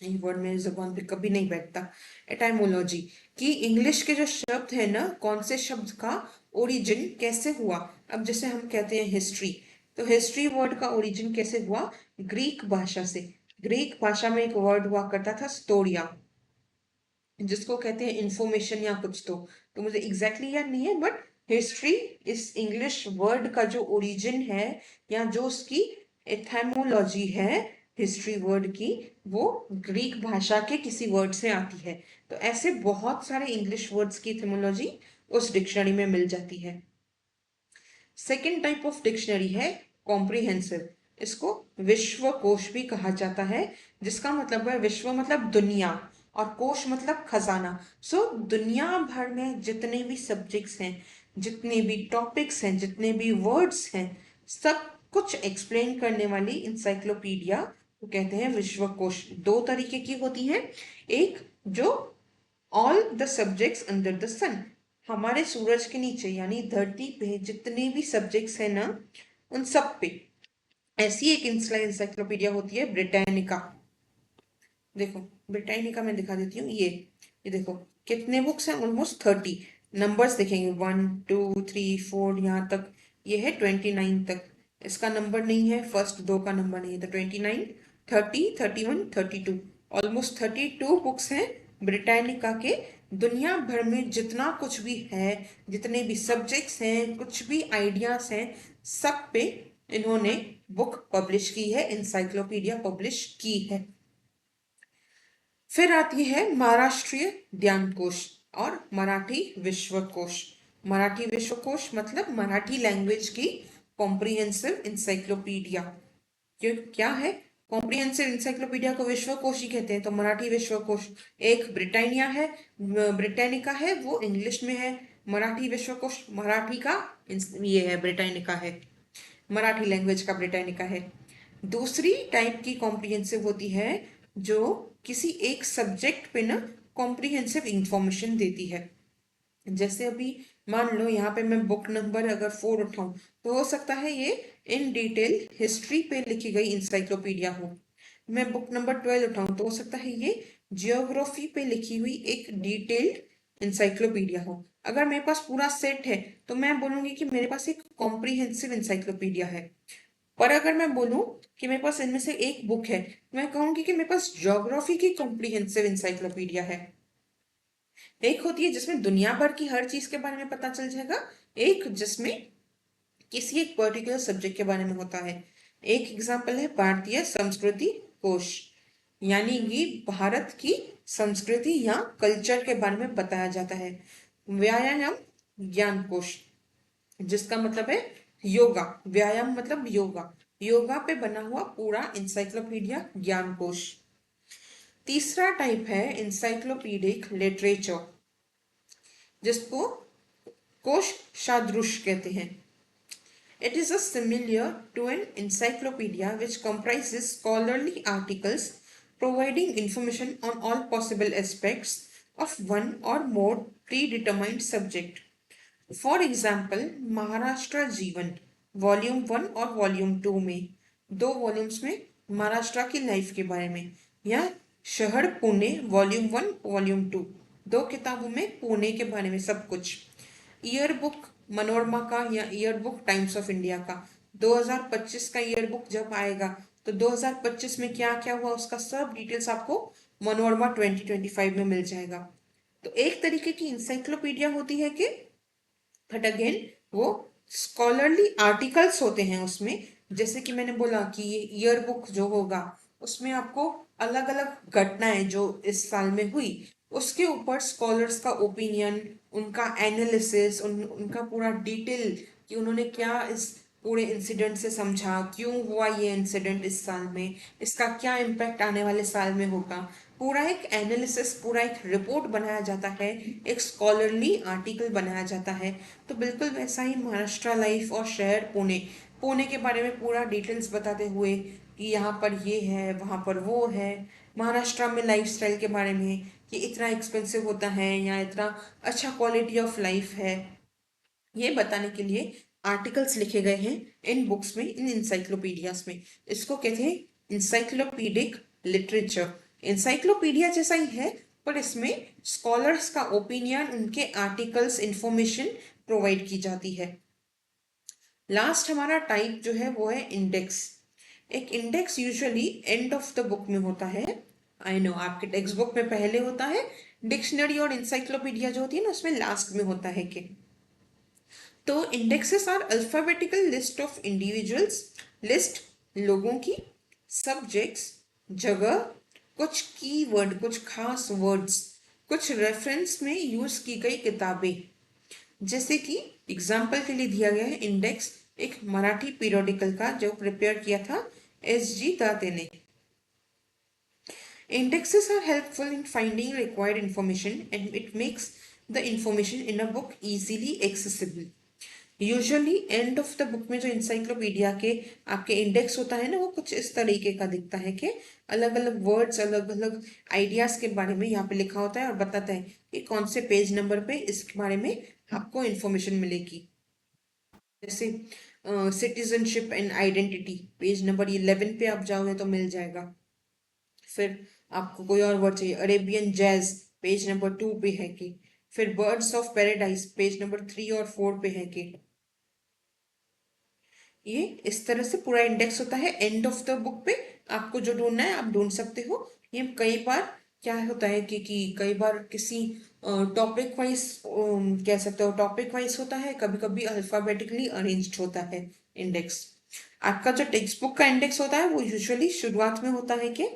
ये वर्ड मेरी जुबान पे कभी नहीं बैठता। एटाइमोलॉजी कि इंग्लिश के जो शब्द है ना, कौन से शब्द का ओरिजिन कैसे हुआ। अब जैसे हम कहते हैं हिस्ट्री, तो हिस्ट्री वर्ड का ओरिजिन कैसे हुआ, ग्रीक भाषा से। ग्रीक भाषा में एक वर्ड हुआ करता था स्टोरिया, जिसको कहते हैं इंफॉर्मेशन या कुछ, तो मुझे एग्जैक्टली याद नहीं है, बट हिस्ट्री इस इंग्लिश वर्ड का जो ओरिजिन है या जो उसकी एथेमोलॉजी है हिस्ट्री वर्ड की, वो ग्रीक भाषा के किसी वर्ड से आती है। तो ऐसे बहुत सारे इंग्लिश वर्ड्स की एथेमोलॉजी उस डिक्शनरी में मिल जाती है। सेकेंड टाइप ऑफ डिक्शनरी है कॉम्प्रिहेंसिव। इसको विश्वकोश भी कहा जाता है, जिसका मतलब है विश्व मतलब दुनिया और कोश मतलब खजाना। सो दुनिया भर में जितने भी सब्जेक्ट्स हैं, जितने भी टॉपिक्स हैं, जितने भी वर्ड्स हैं, सब कुछ एक्सप्लेन करने वाली इंसाइक्लोपीडिया को कहते हैं विश्वकोश। दो तरीके की होती हैं, एक जो all the subjects under the sun, हमारे सूरज के नीचे यानी धरती पे जितने भी सब्जेक्ट्स हैं ना, उन सब पे। ऐसी एक इंसाइक्लोपीडिया होती है ब्रिटानिका। देखो ब्रिटानिका में दिखा देती हूँ, ये देखो कितने बुक्स हैं, ऑलमोस्ट 30। नंबर्स देखेंगे 1 2 3 4 यहाँ तक, ये है 29 तक। इसका नंबर नहीं है, फर्स्ट दो का नंबर नहीं है, तो 29 30 31 32, ऑलमोस्ट 32 बुक्स हैं ब्रिटानिका के। दुनिया भर में जितना कुछ भी है, जितने भी सब्जेक्ट्स हैं, कुछ भी आइडियाज हैं, सब पे इन्होंने बुक पब्लिश की है, इंसाइक्लोपीडिया पब्लिश की है। फिर आती है महाराष्ट्रीय ज्ञानकोश और मराठी विश्वकोश। मराठी विश्वकोश मतलब मराठी लैंग्वेज की कॉम्प्रिहेंसिव इंसाइक्लोपीडिया। क्यों, क्या है, कॉम्प्रिहेंसिव इंसाइक्लोपीडिया को विश्वकोश ही कहते हैं, तो मराठी विश्वकोश। एक ब्रिटानिया है, ब्रिटानिका है, वो इंग्लिश में है। मराठी विश्वकोश मराठी का ये है, ब्रिटानिका है, मराठी लैंग्वेज का ब्रिटानिका है। दूसरी टाइप की कॉम्प्रिहेंसिव होती है जो किसी एक सब्जेक्ट पे ना कॉम्प्रिहेंसिव इंफॉर्मेशन देती है। जैसे अभी मान लो यहाँ पे मैं बुक नंबर अगर 4 उठाऊं, तो हो सकता है ये इन डिटेल हिस्ट्री पे लिखी गई इंसाइक्लोपीडिया हो। मैं बुक नंबर 12 उठाऊं तो हो सकता है ये जियोग्राफी पे लिखी हुई एक डिटेल्ड इंसाइक्लोपीडिया हो। अगर मेरे पास पूरा सेट है तो मैं बोलूंगी कि मेरे पास एक कॉम्प्रिहेंसिव इंसाइक्लोपीडिया है। पर अगर मैं बोलूं कि मेरे पास इनमें से एक बुक है, तो मैं कहूंगी कि मेरे पास ज्योग्राफी की कॉम्प्रिहेंसिव इंसाइक्लोपीडिया है। एक होती है जिसमें दुनिया भर की हर चीज के बारे में पता चल जाएगा, एक जिसमें किसी एक पर्टिकुलर सब्जेक्ट के बारे में होता है। एक एग्जाम्पल है भारतीय संस्कृति कोश, यानी कि भारत की संस्कृति या कल्चर के बारे में बताया जाता है। व्यायाम ज्ञान कोश, जिसका मतलब है योगा, व्यायाम मतलब योगा, योगा पे बना हुआ पूरा इंसाइक्लोपीडिया ज्ञान कोश। तीसरा टाइप है इंसाइक्लोपीडिक लिटरेचर, जिसको कोश सादृश कहते हैं। It is a similar to an encyclopedia which comprises scholarly articles providing information on all possible aspects of one or more predetermined subject. For example Maharashtra जीवन वॉल्यूम 1 और वॉल्यूम 2 में, दो वॉल्यूम्स में महाराष्ट्र की लाइफ के बारे में, या शहर पुणे वॉल्यूम 1 वॉल्यूम 2, दो किताबों में पुणे के बारे में सब कुछ। ईयर बुक मनोरमा का या year book times of India का 2025 का ईयर बुक जब आएगा तो 2025 में क्या क्या हुआ उसका सब डिटेल्स आपको मनोरमा 2025 में मिल जाएगा। तो एक तरीके की इंसाइक्लोपीडिया होती है कि, बट अगेन वो स्कॉलरली आर्टिकल्स होते हैं उसमें। जैसे कि मैंने बोला कि ये ईयर बुक जो होगा उसमें आपको अलग अलग घटनाएं जो इस साल में हुई उसके ऊपर स्कॉलर्स का ओपिनियन, उनका एनालिसिस, उनका पूरा डिटेल कि उन्होंने क्या इस पूरे इंसिडेंट से समझा, क्यों हुआ ये इंसिडेंट इस साल में, इसका क्या इम्पैक्ट आने वाले साल में होगा, पूरा एक एनालिसिस, पूरा एक रिपोर्ट बनाया जाता है, एक स्कॉलरली आर्टिकल बनाया जाता है। तो बिल्कुल वैसा ही महाराष्ट्र लाइफ और शहर पुणे, पुणे के बारे में पूरा डिटेल्स बताते हुए कि यहाँ पर ये है, वहाँ पर वो है। महाराष्ट्र में लाइफस्टाइल के बारे में कि इतना एक्सपेंसिव होता है या इतना अच्छा क्वालिटी ऑफ लाइफ है, ये बताने के लिए आर्टिकल्स लिखे गए हैं इन बुक्स में, इन इंसाइक्लोपीडियाज में। इसको कहते हैं इंसाइक्लोपीडिक लिटरेचर। इंसाइक्लोपीडिया जैसा ही है पर इसमें स्कॉलर्स का ओपिनियन, उनके आर्टिकल्स, इंफॉर्मेशन प्रोवाइड की जाती है। लास्ट हमारा टाइप जो है वो है इंडेक्स। एक index usually end of the book में होता है। आई नो आपके टेक्स्ट बुक में पहले होता है, डिक्शनरी और इंसाइक्लोपीडिया जो होती है ना उसमें लास्ट में होता है कि तो indexes are alphabetical list of individuals, list लोगों की, सब्जेक्ट्स जगह, कुछ कीवर्ड कुछ खास वर्ड्स, कुछ रेफरेंस में यूज की गई किताबें। जैसे कि एग्जाम्पल के लिए दिया गया है इंडेक्स एक मराठी पीरियोडिकल का जो प्रिपेयर किया था S.G. दाते ने। Indexes are helpful in finding required information and it makes the information in a book easily accessible. Usually end of the book में जो इंसाइक्लोपीडिया के आपके इंडेक्स होता है ना, वो कुछ इस तरीके का दिखता है कि अलग अलग वर्ड्स अलग अलग आइडियाज के बारे में यहाँ पे लिखा होता है और बताता है कि कौन से पेज नंबर पे इस बारे में आपको इंफॉर्मेशन मिलेगी। जैसे citizenship and identity page number 11 पे आप जाओगे तो मिल जाएगा। फिर आपको कोई और वर्ड चाहिए, अरेबियन जैज पेज नंबर 2 पे है कि, फिर birds of paradise page number 3 और 4 पे है कि। ये इस तरह से पूरा इंडेक्स होता है एंड ऑफ द बुक पे। आपको जो ढूंढना है आप ढूंढ सकते हो। ये कई बार क्या होता है कि कई बार किसी टॉपिक वाइज कह सकते हो, टॉपिक वाइज होता है, कभी कभी अल्फाबेटिकली अरेंज्ड होता है इंडेक्स। आपका जो टेक्स्ट बुक का इंडेक्स होता है वो यूजुअली शुरुआत में होता है कि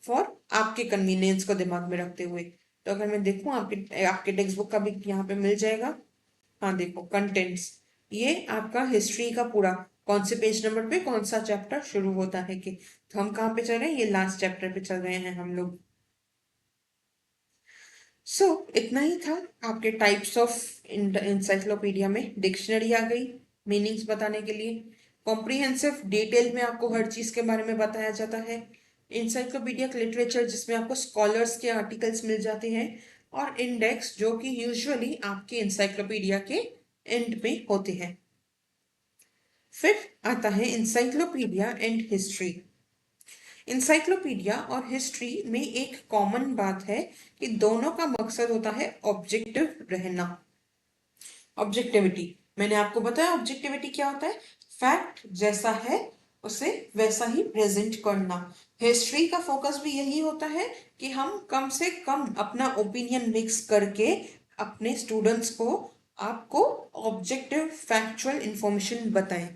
फॉर आपके कन्वीनियंस को दिमाग में रखते हुए। तो अगर मैं देखूं आपके आपके टेक्स्ट बुक का भी यहाँ पे मिल जाएगा। हाँ देखो कंटेंट्स, ये आपका हिस्ट्री का पूरा कौन से पेज नंबर पे कौन सा चैप्टर शुरू होता है कि, तो हम कहाँ पे चल रहे हैं, ये लास्ट चैप्टर पे चल रहे हैं हम लोग। सो इतना ही था आपके टाइप्स ऑफ इंसाइक्लोपीडिया में। डिक्शनरी आ गई मीनिंग्स बताने के लिए, कॉम्प्रिहेंसिव डिटेल में आपको हर चीज के बारे में बताया जाता है, इंसाइक्लोपीडिया लिटरेचर जिसमें आपको स्कॉलर्स के आर्टिकल्स मिल जाते हैं, और इंडेक्स जो कि यूजुअली आपके इंसाइक्लोपीडिया के एंड में होते हैं। फिर आता है इंसाइक्लोपीडिया एंड हिस्ट्री। इंसाइक्लोपीडिया और हिस्ट्री में एक कॉमन बात है कि दोनों का मकसद होता है ऑब्जेक्टिव रहना। ऑब्जेक्टिविटी, मैंने आपको बताया ऑब्जेक्टिविटी क्या होता है, फैक्ट जैसा है उसे वैसा ही प्रेजेंट करना। हिस्ट्री का फोकस भी यही होता है कि हम कम से कम अपना ओपिनियन मिक्स करके अपने स्टूडेंट्स को आपको ऑब्जेक्टिव फैक्चुअल इंफॉर्मेशन बताएं।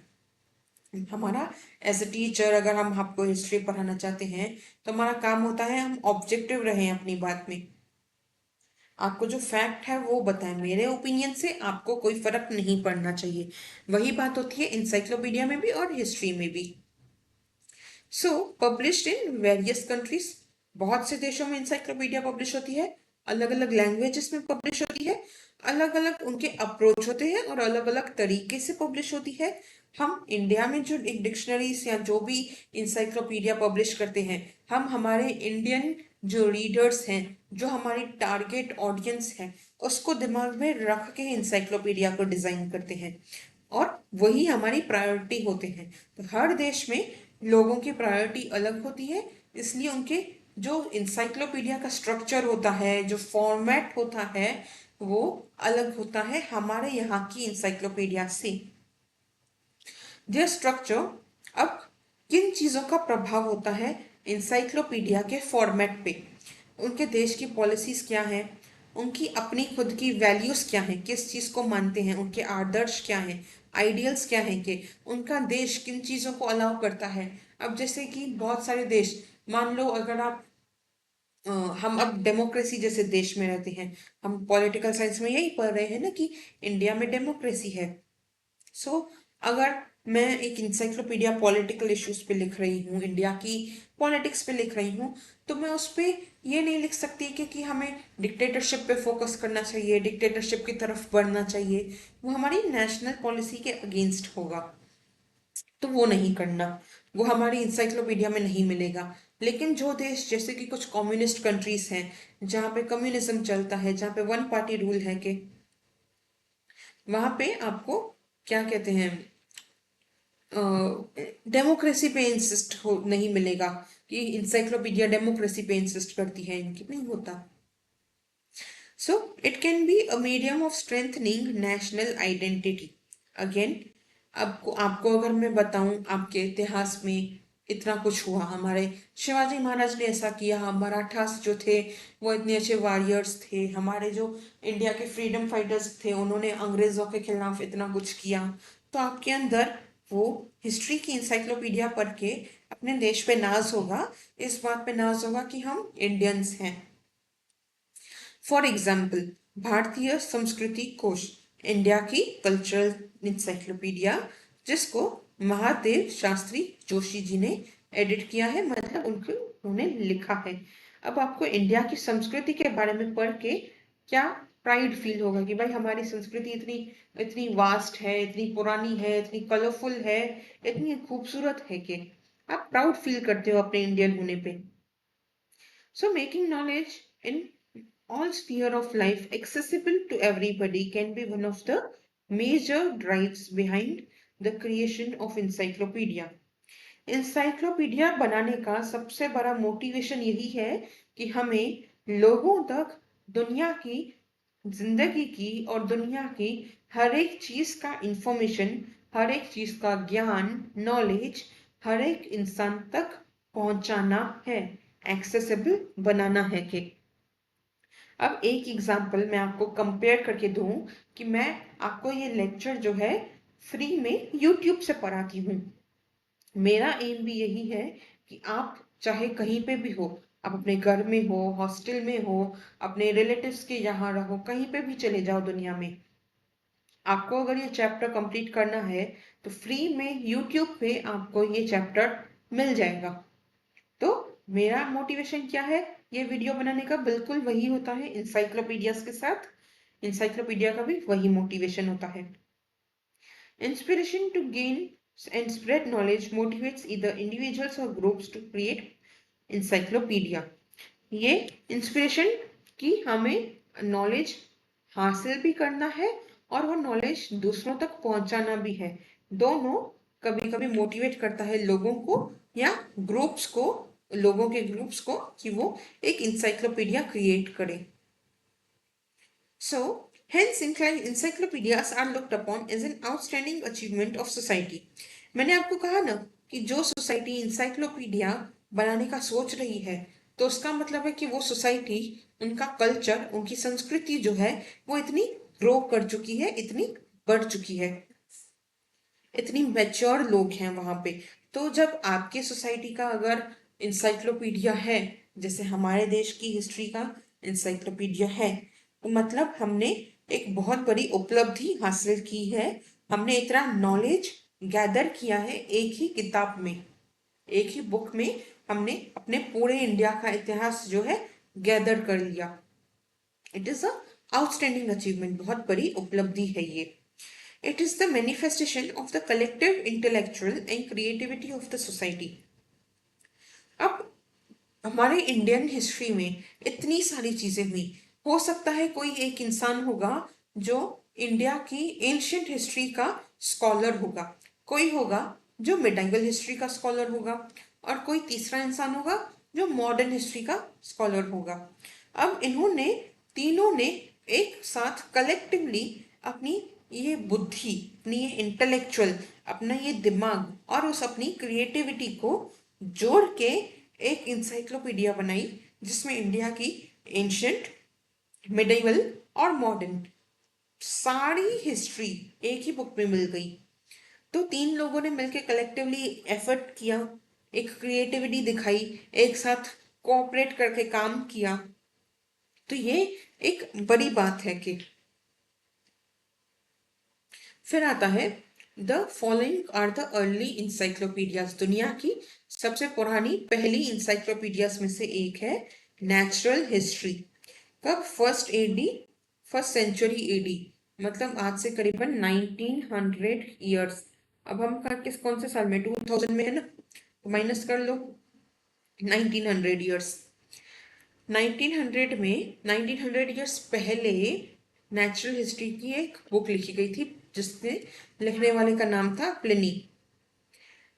हमारा एज अ टीचर अगर हम आपको हिस्ट्री पढ़ाना चाहते हैं तो हमारा काम होता है हम ऑब्जेक्टिव रहें अपनी बात में, आपको जो फैक्ट है वो बताएं। मेरे ओपिनियन से आपको कोई फर्क नहीं पड़ना चाहिए। वही बात होती है इंसाइक्लोपीडिया में भी और हिस्ट्री में भी। सो पब्लिश्ड इन वेरियस कंट्रीज, बहुत से देशों में इंसाइक्लोपीडिया पब्लिश होती है, अलग अलग लैंग्वेजेस में पब्लिश होती है, अलग अलग उनके अप्रोच होते हैं और अलग अलग तरीके से पब्लिश होती है। हम इंडिया में जो एक डिक्शनरीज या जो भी इंसाइक्लोपीडिया पब्लिश करते हैं, हम हमारे इंडियन जो रीडर्स हैं, जो हमारी टारगेट ऑडियंस है, उसको दिमाग में रख के इंसाइक्लोपीडिया को डिजाइन करते हैं और वही हमारी प्रायोरिटी होते हैं। तो हर देश में लोगों की प्रायोरिटी अलग होती है, इसलिए उनके जो इंसाइक्लोपीडिया का स्ट्रक्चर होता है, जो फॉर्मेट होता है, वो अलग होता है हमारे यहाँ की इंसाइक्लोपीडिया से। यह स्ट्रक्चर, अब किन चीज़ों का प्रभाव होता है इंसाइक्लोपीडिया के फॉर्मेट पे, उनके देश की पॉलिसीज क्या हैं, उनकी अपनी खुद की वैल्यूज क्या हैं, किस चीज़ को मानते हैं, उनके आदर्श क्या हैं, आइडियल्स क्या हैं, कि उनका देश किन चीज़ों को अलाउ करता है। अब जैसे कि बहुत सारे देश, मान लो अगर आप हम अब डेमोक्रेसी जैसे देश में रहते हैं, हम पॉलिटिकल साइंस में यही पढ़ रहे हैं ना कि इंडिया में डेमोक्रेसी है। सो अगर मैं एक इंसाइक्लोपीडिया पॉलिटिकल इश्यूज पे लिख रही हूँ, इंडिया की पॉलिटिक्स पे लिख रही हूँ, तो मैं उस पर ये नहीं लिख सकती कि हमें डिक्टेटरशिप पे फोकस करना चाहिए, डिक्टेटरशिप की तरफ बढ़ना चाहिए, वो हमारी नेशनल पॉलिसी के अगेंस्ट होगा, तो वो नहीं करना, वो हमारी इंसाइक्लोपीडिया में नहीं मिलेगा। लेकिन जो देश जैसे कि कुछ कम्युनिस्ट कंट्रीज हैं जहाँ पे कम्युनिज्म चलता है, जहाँ पे वन पार्टी रूल है, कि वहां पे आपको क्या कहते हैं, डेमोक्रेसी पे इंसिस्ट हो नहीं मिलेगा कि इंसाइक्लोपीडिया डेमोक्रेसी पे इंसिस्ट करती है, इनकी नहीं होता। सो it can be a medium of strengthening national identity. Again आपको आपको अगर मैं बताऊं आपके इतिहास में इतना कुछ हुआ, हमारे शिवाजी महाराज ने ऐसा किया, मराठास जो थे वो इतने अच्छे वॉरियर्स थे, हमारे जो इंडिया के फ्रीडम फाइटर्स थे उन्होंने अंग्रेजों के खिलाफ इतना कुछ किया। तो आपके अंदर वो हिस्ट्री की इंसाइक्लोपीडिया पढ़ के अपने देश पे नाज होगा, इस बात पे नाज होगा कि हम इंडियंस हैं। फॉर एग्जाम्पल, भारतीय संस्कृति कोश, इंडिया की कल्चरल इंसाइक्लोपीडिया, जिसको महादेव शास्त्री जोशी जी ने एडिट किया है, मतलब उन्होंने लिखा है। अब आपको इंडिया की संस्कृति के बारे में पढ़ के क्या प्राइड फील होगा कि भाई हमारी संस्कृति इतनी इतनी वास्ट है, इतनी पुरानी है, इतनी कलरफुल है, इतनी खूबसूरत है कि आप प्राउड फील करते हो अपने इंडियन होने पे। So, making knowledge in all sphere of life accessible to everybody can be one of the major drives behind the creation of encyclopedia. Encyclopedia बनाने का सबसे बड़ा मोटिवेशन यही है कि हमें लोगों तक दुनिया की जिंदगी की और दुनिया की हर एक चीज का इंफॉर्मेशन, हर एक चीज का ज्ञान, नॉलेज हर एक इंसान तक पहुंचाना है, एक्सेसिबल बनाना है। कि अब एक एग्जांपल मैं आपको कंपेयर करके दूं कि मैं आपको ये लेक्चर जो है फ्री में यूट्यूब से पढ़ाती हूँ। मेरा एम भी यही है कि आप चाहे कहीं पे भी हो, आप अपने घर में हो, हॉस्टल में हो, अपने रिलेटिव्स के यहाँ रहो, कहीं पे भी चले जाओ दुनिया में, आपको अगर ये चैप्टर कंप्लीट करना है तो फ्री में यूट्यूब पे आपको ये चैप्टर मिल जाएगा। तो मेरा मोटिवेशन क्या है ये वीडियो बनाने का? बिल्कुल वही होता है इंसाइक्लोपीडियाज के साथ, इंसाइक्लोपीडिया का भी वही मोटिवेशन होता है। Inspiration to gain and spread knowledge motivates either individuals or groups to create encyclopedia. ये इंस्पिरेशन कि हमें नॉलेज हासिल भी करना है और वो नॉलेज दूसरों तक पहुंचाना भी है। दोनों कभी कभी मोटिवेट करता है लोगों को या ग्रुप्स को, लोगों के ग्रुप्स को, कि वो एक इंसाइक्लोपीडिया क्रिएट करें। So, hence encyclopedias are looked upon as an outstanding achievement of society. मैंने आपको कहा ना कि जो सोसाइटी इंसाइक्लोपीडिया बनाने का सोच रही है तो उसका मतलब है कि वो सोसाइटी, उनका कल्चर, उनकी संस्कृति जो है वो इतनी ग्रो कर चुकी है, इतनी बढ़ चुकी है, इतनी मैच्योर लोग हैं वहां पे। तो जब आपके सोसाइटी का अगर इंसाइक्लोपीडिया है, जैसे हमारे देश की हिस्ट्री का इंसाइक्लोपीडिया है, तो मतलब हमने एक बहुत बड़ी उपलब्धि हासिल की है, हमने इतना नॉलेज गैदर किया है एक ही किताब में, एक ही बुक में हमने अपने पूरे इंडिया का इतिहास जो है गैदर कर लिया। It is a outstanding achievement, बहुत बड़ी उपलब्धि है ये। It is the manifestation of the collective intellectual and creativity of the society. अब हमारे इंडियन हिस्ट्री में इतनी सारी चीजें हुई, हो सकता है कोई एक इंसान होगा जो इंडिया की एंशियंट हिस्ट्री का स्कॉलर होगा, कोई होगा जो मिडाइवल हिस्ट्री का स्कॉलर होगा, और कोई तीसरा इंसान होगा जो मॉडर्न हिस्ट्री का स्कॉलर होगा। अब इन्होंने तीनों ने एक साथ कलेक्टिवली अपनी ये बुद्धि, अपनी ये इंटेलेक्चुअल, अपना ये दिमाग और उस अपनी क्रिएटिविटी को जोड़ के एक इंसाइक्लोपीडिया बनाई जिसमें इंडिया की एंशियंट, मिडिवल और मॉडर्न सारी हिस्ट्री एक ही बुक में मिल गई। तो तीन लोगों ने मिलकर कलेक्टिवली एफर्ट किया, एक क्रिएटिविटी दिखाई, एक साथ कोऑपरेट करके काम किया। तो ये एक बड़ी बात है। कि फिर आता है the following are the early encyclopedias. दुनिया की सबसे पुरानी पहली इंसाइक्लोपीडियाज में से एक है नेचुरल हिस्ट्री। कब? फर्स्ट सेंचुरी एडी, मतलब आज से करीबन 1900 ईयर्स। अब हम किस कौन से साल में? 2000 में है ना, तो माइनस कर लो 1900 ईयर्स। 1900 में 1900 ईयर्स पहले नेचुरल हिस्ट्री की एक बुक लिखी गई थी जिसने लिखने वाले का नाम था प्लिनी।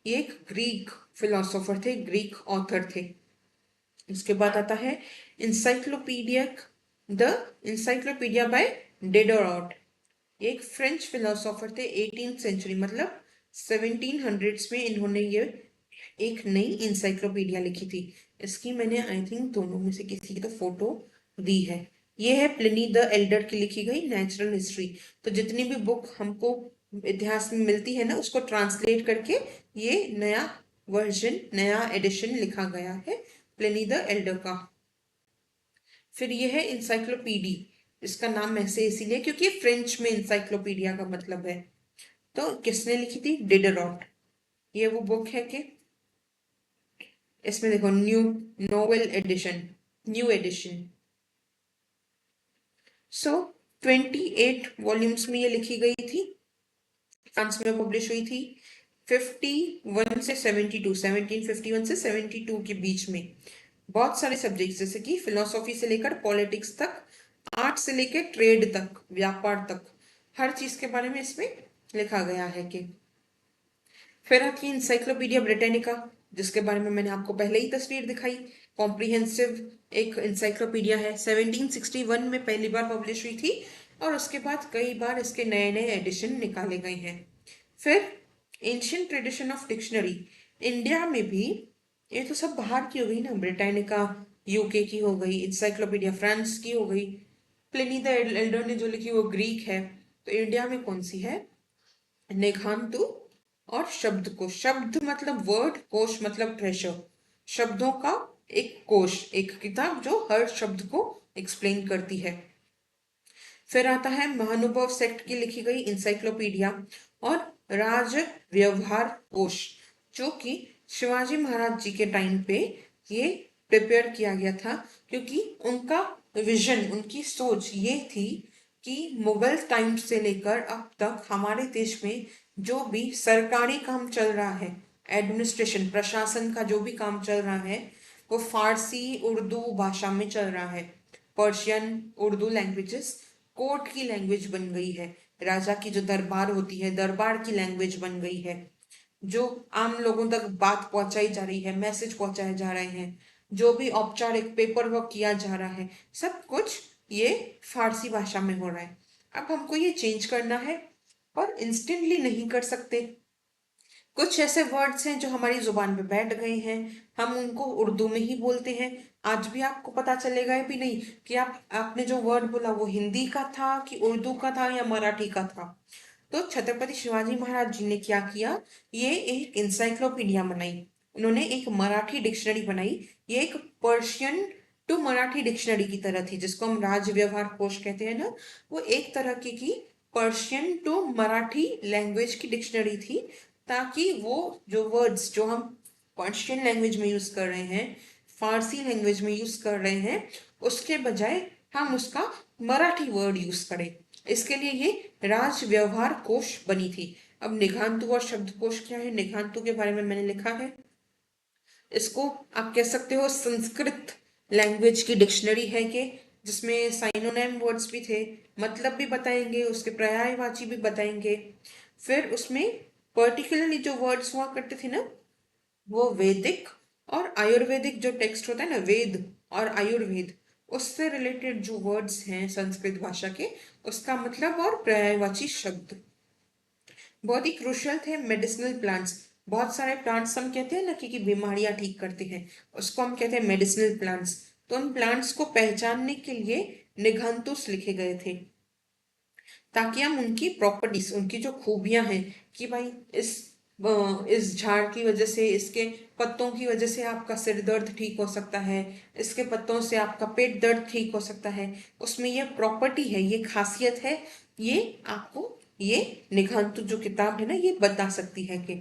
ये एक ग्रीक फिलोसोफर थे, ग्रीक ऑथर थे। इसके बाद आता है द इंसाइक्लोपीडिया बाय डेडोरॉट। एक फ्रेंच फिलोसोफर थे, 18th सेंचुरी मतलब 1700s में इन्होंने ये एक नई इंसाइक्लोपीडिया लिखी थी। इसकी मैंने आई थिंक दोनों में से किसी की तो फोटो दी है। ये है प्लिनी द एल्डर की लिखी गई नेचुरल हिस्ट्री। तो जितनी भी बुक हमको इतिहास में मिलती है ना, उसको ट्रांसलेट करके ये नया वर्जन, नया एडिशन लिखा गया है प्लिनी द एल्डर का। फिर ये है इंसाइक्लोपीडी। इसका नाम ऐसे इसीलिए क्योंकि ये फ्रेंच में इंसाइक्लोपीडिया का मतलब है। तो किसने लिखी थी? डिडरॉट। ये वो बुक है कि इसमें देखो new novel edition, new edition. So 28 volumes में ये लिखी गई थी, फ्रांस में पब्लिश हुई थी। 51 से 72, 1751 से 72 के बीच में बहुत सारे सब्जेक्ट्स जैसे कि फिलोसॉफी से लेकर पॉलिटिक्स तक, आर्ट से लेकर ट्रेड तक, व्यापार तक, हर चीज के बारे में इसमें लिखा गया है कि। फिर आती है इंसाइक्लोपीडिया ब्रिटानिका, जिसके बारे में मैंने आपको पहले ही तस्वीर दिखाई। कॉम्प्रिहेंसिव एक इंसाइक्लोपीडिया है, 1761 में पहली बार पब्लिश हुई थी और उसके बाद कई बार इसके नए नए एडिशन निकाले गए हैं। फिर ancient tradition of dictionary, India में भी, ये तो सब बाहर की हो गई ना, ब्रिटानिका यूके की हो गई, इंसाइक्लोपीडिया फ्रांस की हो गई, प्लिनी द एल्डर ने जो लिखी वो ग्रीक है। तो इंडिया में कौन सी है? निघंटु और शब्दकोश। शब्द मतलब वर्ड, कोश मतलब ट्रेजर, शब्दों का एक कोश, एक किताब जो हर शब्द को एक्सप्लेन करती है। फिर आता है महानुभव सेक्ट की लिखी गई इंसाइक्लोपीडिया और राज व्यवहार कोश, जो कि शिवाजी महाराज जी के टाइम पे ये प्रिपेयर किया गया था, क्योंकि उनका विजन, उनकी सोच ये थी कि मुगल टाइम से लेकर अब तक हमारे देश में जो भी सरकारी काम चल रहा है, एडमिनिस्ट्रेशन, प्रशासन का जो भी काम चल रहा है, वो फारसी उर्दू भाषा में चल रहा है। पर्शियन, उर्दू लैंग्वेजेस कोर्ट की लैंग्वेज बन गई है। राजा की जो दरबार होती है, दरबार की लैंग्वेज बन गई है। जो आम लोगों तक बात पहुंचाई जा रही है, मैसेज पहुंचाए जा रहे हैं, जो भी औपचारिक पेपर वर्क किया जा रहा है, सब कुछ ये फारसी भाषा में हो रहा है। अब हमको ये चेंज करना है और इंस्टेंटली नहीं कर सकते। कुछ ऐसे वर्ड्स हैं जो हमारी जुबान पे बैठ गए हैं, हम उनको उर्दू में ही बोलते हैं। आज भी आपको पता चलेगा भी नहीं कि आपने जो वर्ड बोला वो हिंदी का था कि उर्दू का था या मराठी का था। तो छत्रपति शिवाजी महाराज जी ने क्या किया, ये एक इंसाइक्लोपीडिया बनाई। उन्होंने एक मराठी डिक्शनरी बनाई। ये एक पर्शियन टू मराठी डिक्शनरी की तरह थी, जिसको हम राज व्यवहार कोश कहते हैं ना, वो एक तरह की पर्शियन टू मराठी लैंग्वेज की डिक्शनरी थी, ताकि वो जो वर्ड्स जो हम पर्शियन लैंग्वेज में यूज कर रहे हैं, फारसी लैंग्वेज में यूज कर रहे हैं, उसके बजाय हम उसका मराठी वर्ड यूज करें। इसके लिए ये राज व्यवहार कोश बनी थी। अब निघंटु और शब्दकोश क्या है? निघंटु के बारे में मैंने लिखा है, इसको आप कह सकते हो संस्कृत लैंग्वेज की डिक्शनरी है कि जिसमें साइनोनिम वर्ड्स भी थे, मतलब भी बताएंगे, उसके पर्यायवाची भी बताएंगे। फिर उसमें पर्टिकुलरली जो वर्ड्स हुआ करते थे ना, वो वैदिक और आयुर्वेदिक जो टेक्स्ट होता है ना, वेद और आयुर्वेद, उससे रिलेटेड जो वर्ड्स हैं संस्कृत भाषा के, उसका मतलब और पर्यायवाची शब्द बहुत ही क्रुशियल थे। मेडिसिनल प्लांट्स, बहुत सारे प्लांट्स हम कहते हैं ना कि बीमारियां ठीक करते हैं, उसको हम कहते हैं मेडिसिनल प्लांट्स। तो उन प्लांट्स को पहचानने के लिए निघंटुस लिखे गए थे, ताकि हम उनकी प्रॉपर्टीज, उनकी जो खूबियां हैं कि भाई इस झाड़ की वजह से, इसके पत्तों की वजह से आपका सिर दर्द ठीक हो सकता है, इसके पत्तों से आपका पेट दर्द ठीक हो सकता है, उसमें ये प्रॉपर्टी है, ये खासियत है, ये आपको ये निघंटु जो किताब है ना ये बता सकती है कि।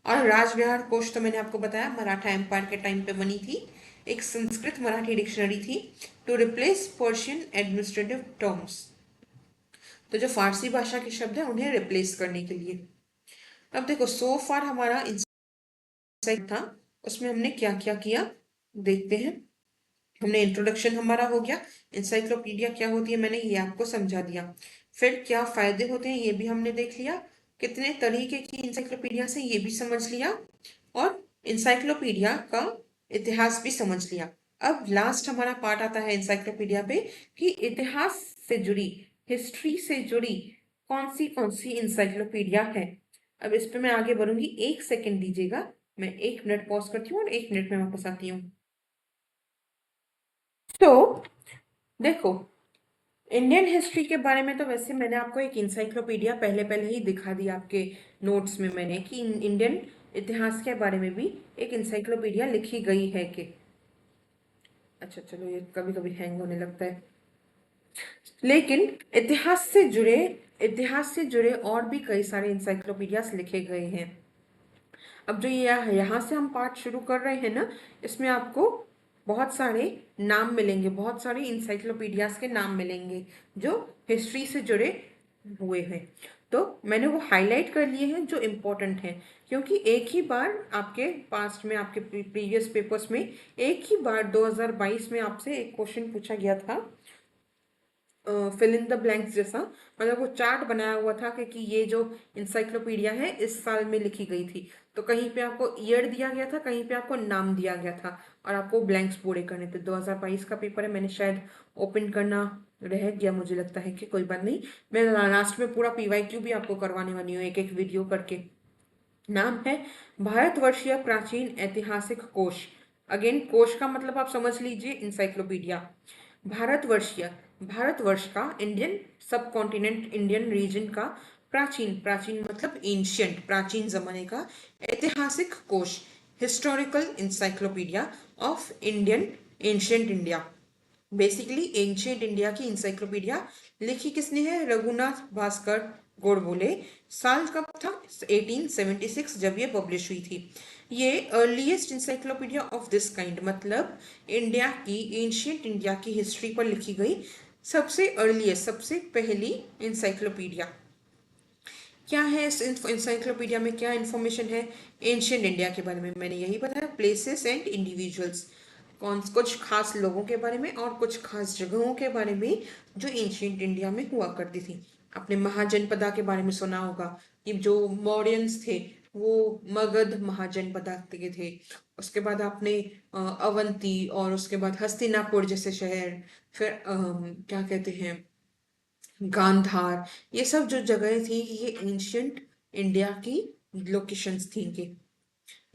और राजविहार कोश तो मैंने आपको बताया मराठा एम्पायर के टाइम पे बनी थी, एक संस्कृत मराठी डिक्शनरी थी to replace Persian administrative terms. तो जो फारसी भाषा के शब्द हैं उन्हें रिप्लेस करने के लिए। अब देखो सो फार हमारा इंसाइट था, उसमें हमने क्या क्या किया देखते हैं। हमने इंट्रोडक्शन हमारा हो गया, इंसाइक्लोपीडिया क्या होती है मैंने ये आपको समझा दिया। फिर क्या फायदे होते हैं ये भी हमने देख लिया, कितने तरीके की इंसाइक्लोपीडिया से ये भी समझ लिया, और इंसाइक्लोपीडिया का इतिहास भी समझ लिया। अब लास्ट हमारा पार्ट आता है इंसाइक्लोपीडिया पे कि इतिहास से जुड़ी, हिस्ट्री से जुड़ी कौन सी इंसाइक्लोपीडिया है। अब इस पे मैं आगे बढ़ूंगी, एक सेकंड दीजिएगा, मैं 1 मिनट पॉज करती हूँ और 1 मिनट में वापस आती हूँ। तो देखो, इंडियन हिस्ट्री के बारे में तो वैसे मैंने आपको एक इंसाइक्लोपीडिया पहले पहले ही दिखा दिया आपके नोट्स में मैंने कि इंडियन इतिहास के बारे में भी एक इंसाइक्लोपीडिया लिखी गई है कि अच्छा चलो, ये कभी कभी हैंग होने लगता है। लेकिन इतिहास से जुड़े और भी कई सारे इंसाइक्लोपीडियास लिखे गए हैं। अब जो ये यहाँ से हम पाठ शुरू कर रहे हैं ना, इसमें आपको बहुत सारे नाम मिलेंगे, बहुत सारे इंसाइक्लोपीडियाज के नाम मिलेंगे जो हिस्ट्री से जुड़े हुए हैं। तो मैंने वो हाईलाइट कर लिए हैं जो इम्पोर्टेंट हैं, क्योंकि एक ही बार आपके पास्ट में, आपके प्रीवियस पेपर्स में एक ही बार 2022 में आपसे एक क्वेश्चन पूछा गया था, फिल इन द ब्लैंक्स जैसा। मतलब वो चार्ट बनाया हुआ था कि ये जो इंसाइक्लोपीडिया है इस साल में लिखी गई थी। तो कहीं पे आपको ईयर दिया गया था, कहीं पे आपको नाम दिया गया था, और आपको ब्लैंक्स पूरे करने थे। 2022 का पेपर है, मैंने शायद ओपन करना रह गया, मुझे लगता है कि कोई बात नहीं, मैं लास्ट में पूरा PYQ भी आपको करवाने वाली हूँ एक एक वीडियो करके। नाम है भारतवर्षीय प्राचीन ऐतिहासिक कोश। अगेन, कोश का मतलब आप समझ लीजिए इंसाइक्लोपीडिया। भारतवर्षीय, भारतवर्ष का, इंडियन सब कॉन्टिनेंट, इंडियन रीजन का प्राचीन, प्राचीन मतलब एंशियंट, प्राचीन जमाने का ऐतिहासिक कोश, historical encyclopedia of Indian ancient India. Basically ancient India की इंसाइक्लोपीडिया लिखी किसने है? रघुनाथ भास्कर गोडबोले। साल कब था? 1876, जब ये पब्लिश हुई थी। ये earliest encyclopedia of this kind, मतलब इंडिया की, एंशियंट इंडिया की हिस्ट्री पर लिखी गई सबसे अर्लीस्ट, सबसे पहली इंसाइक्लोपीडिया। क्या है इस इंसाइक्लोपीडिया में, क्या इन्फॉर्मेशन है एंशियंट इंडिया के बारे में? मैंने यही बताया, प्लेसेस एंड इंडिविजुअल्स, कौन कुछ खास लोगों के बारे में और कुछ खास जगहों के बारे में जो एंशियंट इंडिया में हुआ करती थी। आपने महाजनपदा के बारे में सुना होगा कि जो मौर्यंस थे वो मगध महाजनपदा के थे। उसके बाद आपने अवंती, और उसके बाद हस्तिनापुर जैसे शहर, फिर क्या कहते हैं, गांधार, ये सब जो जगह थी ये एंशियंट इंडिया की लोकेशंस थी इनके।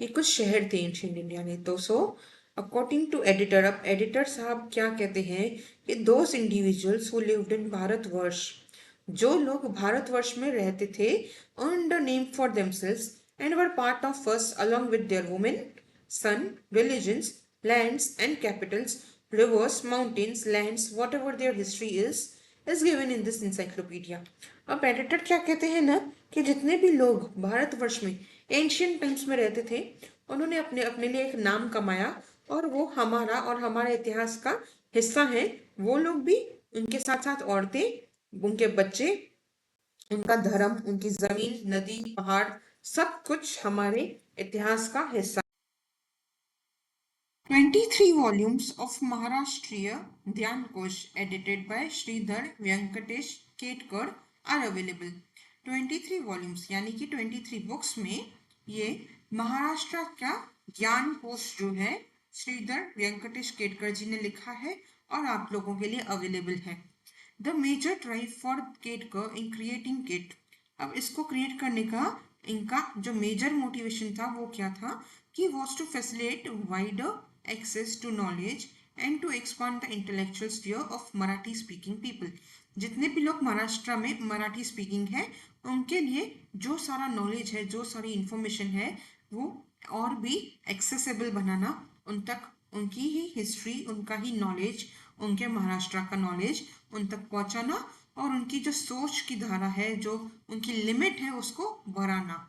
ये कुछ शहर थे एंशियंट इंडिया में। तो सो अकॉर्डिंग टू एडिटर, अब एडिटर साहब क्या कहते हैं कि those individuals who lived in Bharatvarsh, जो लोग भारतवर्ष में रहते थे, earned a name for themselves and were part of us along with their women, son, religions, lands and capitals, rivers, mountains, lands, whatever their history is given in this encyclopedia. अब editor क्या कहते हैं ना कि जितने भी लोग भारतवर्ष में एंशियंट टाइम्स में रहते थे, उन्होंने अपने अपने लिए एक नाम कमाया, और वो हमारा और हमारे इतिहास का हिस्सा है। वो लोग भी, उनके साथ साथ औरतें, उनके बच्चे, उनका धर्म, उनकी जमीन, नदी, पहाड़, सब कुछ हमारे इतिहास का हिस्सा। 23 volumes of Maharashtriya Dhyan Kosh edited by Sridhar Venkatesh Ketkar are available. 23 volumes यानी कि 23 बुक्स में ये महाराष्ट्र का ज्ञान कोश जो है श्रीधर वेंकटेश केतकर जी ने लिखा है और आप लोगों के लिए अवेलेबल है। The major drive for Ketkar in creating it, अब इसको क्रिएट करने का इनका जो मेजर मोटिवेशन था वो क्या था कि was to facilitate wider access to knowledge and to expand the intellectual sphere of Marathi speaking people. जितने भी लोग महाराष्ट्र में मराठी स्पीकिंग है उनके लिए जो सारा नॉलेज है, जो सारी इंफॉर्मेशन है, वो और भी एक्सेसिबल बनाना, उन तक उनकी ही हिस्ट्री, उनका ही नॉलेज, उनके महाराष्ट्र का नॉलेज उन तक पहुंचाना, और उनकी जो सोच की धारा है, जो उनकी लिमिट है, उसको बढ़ाना,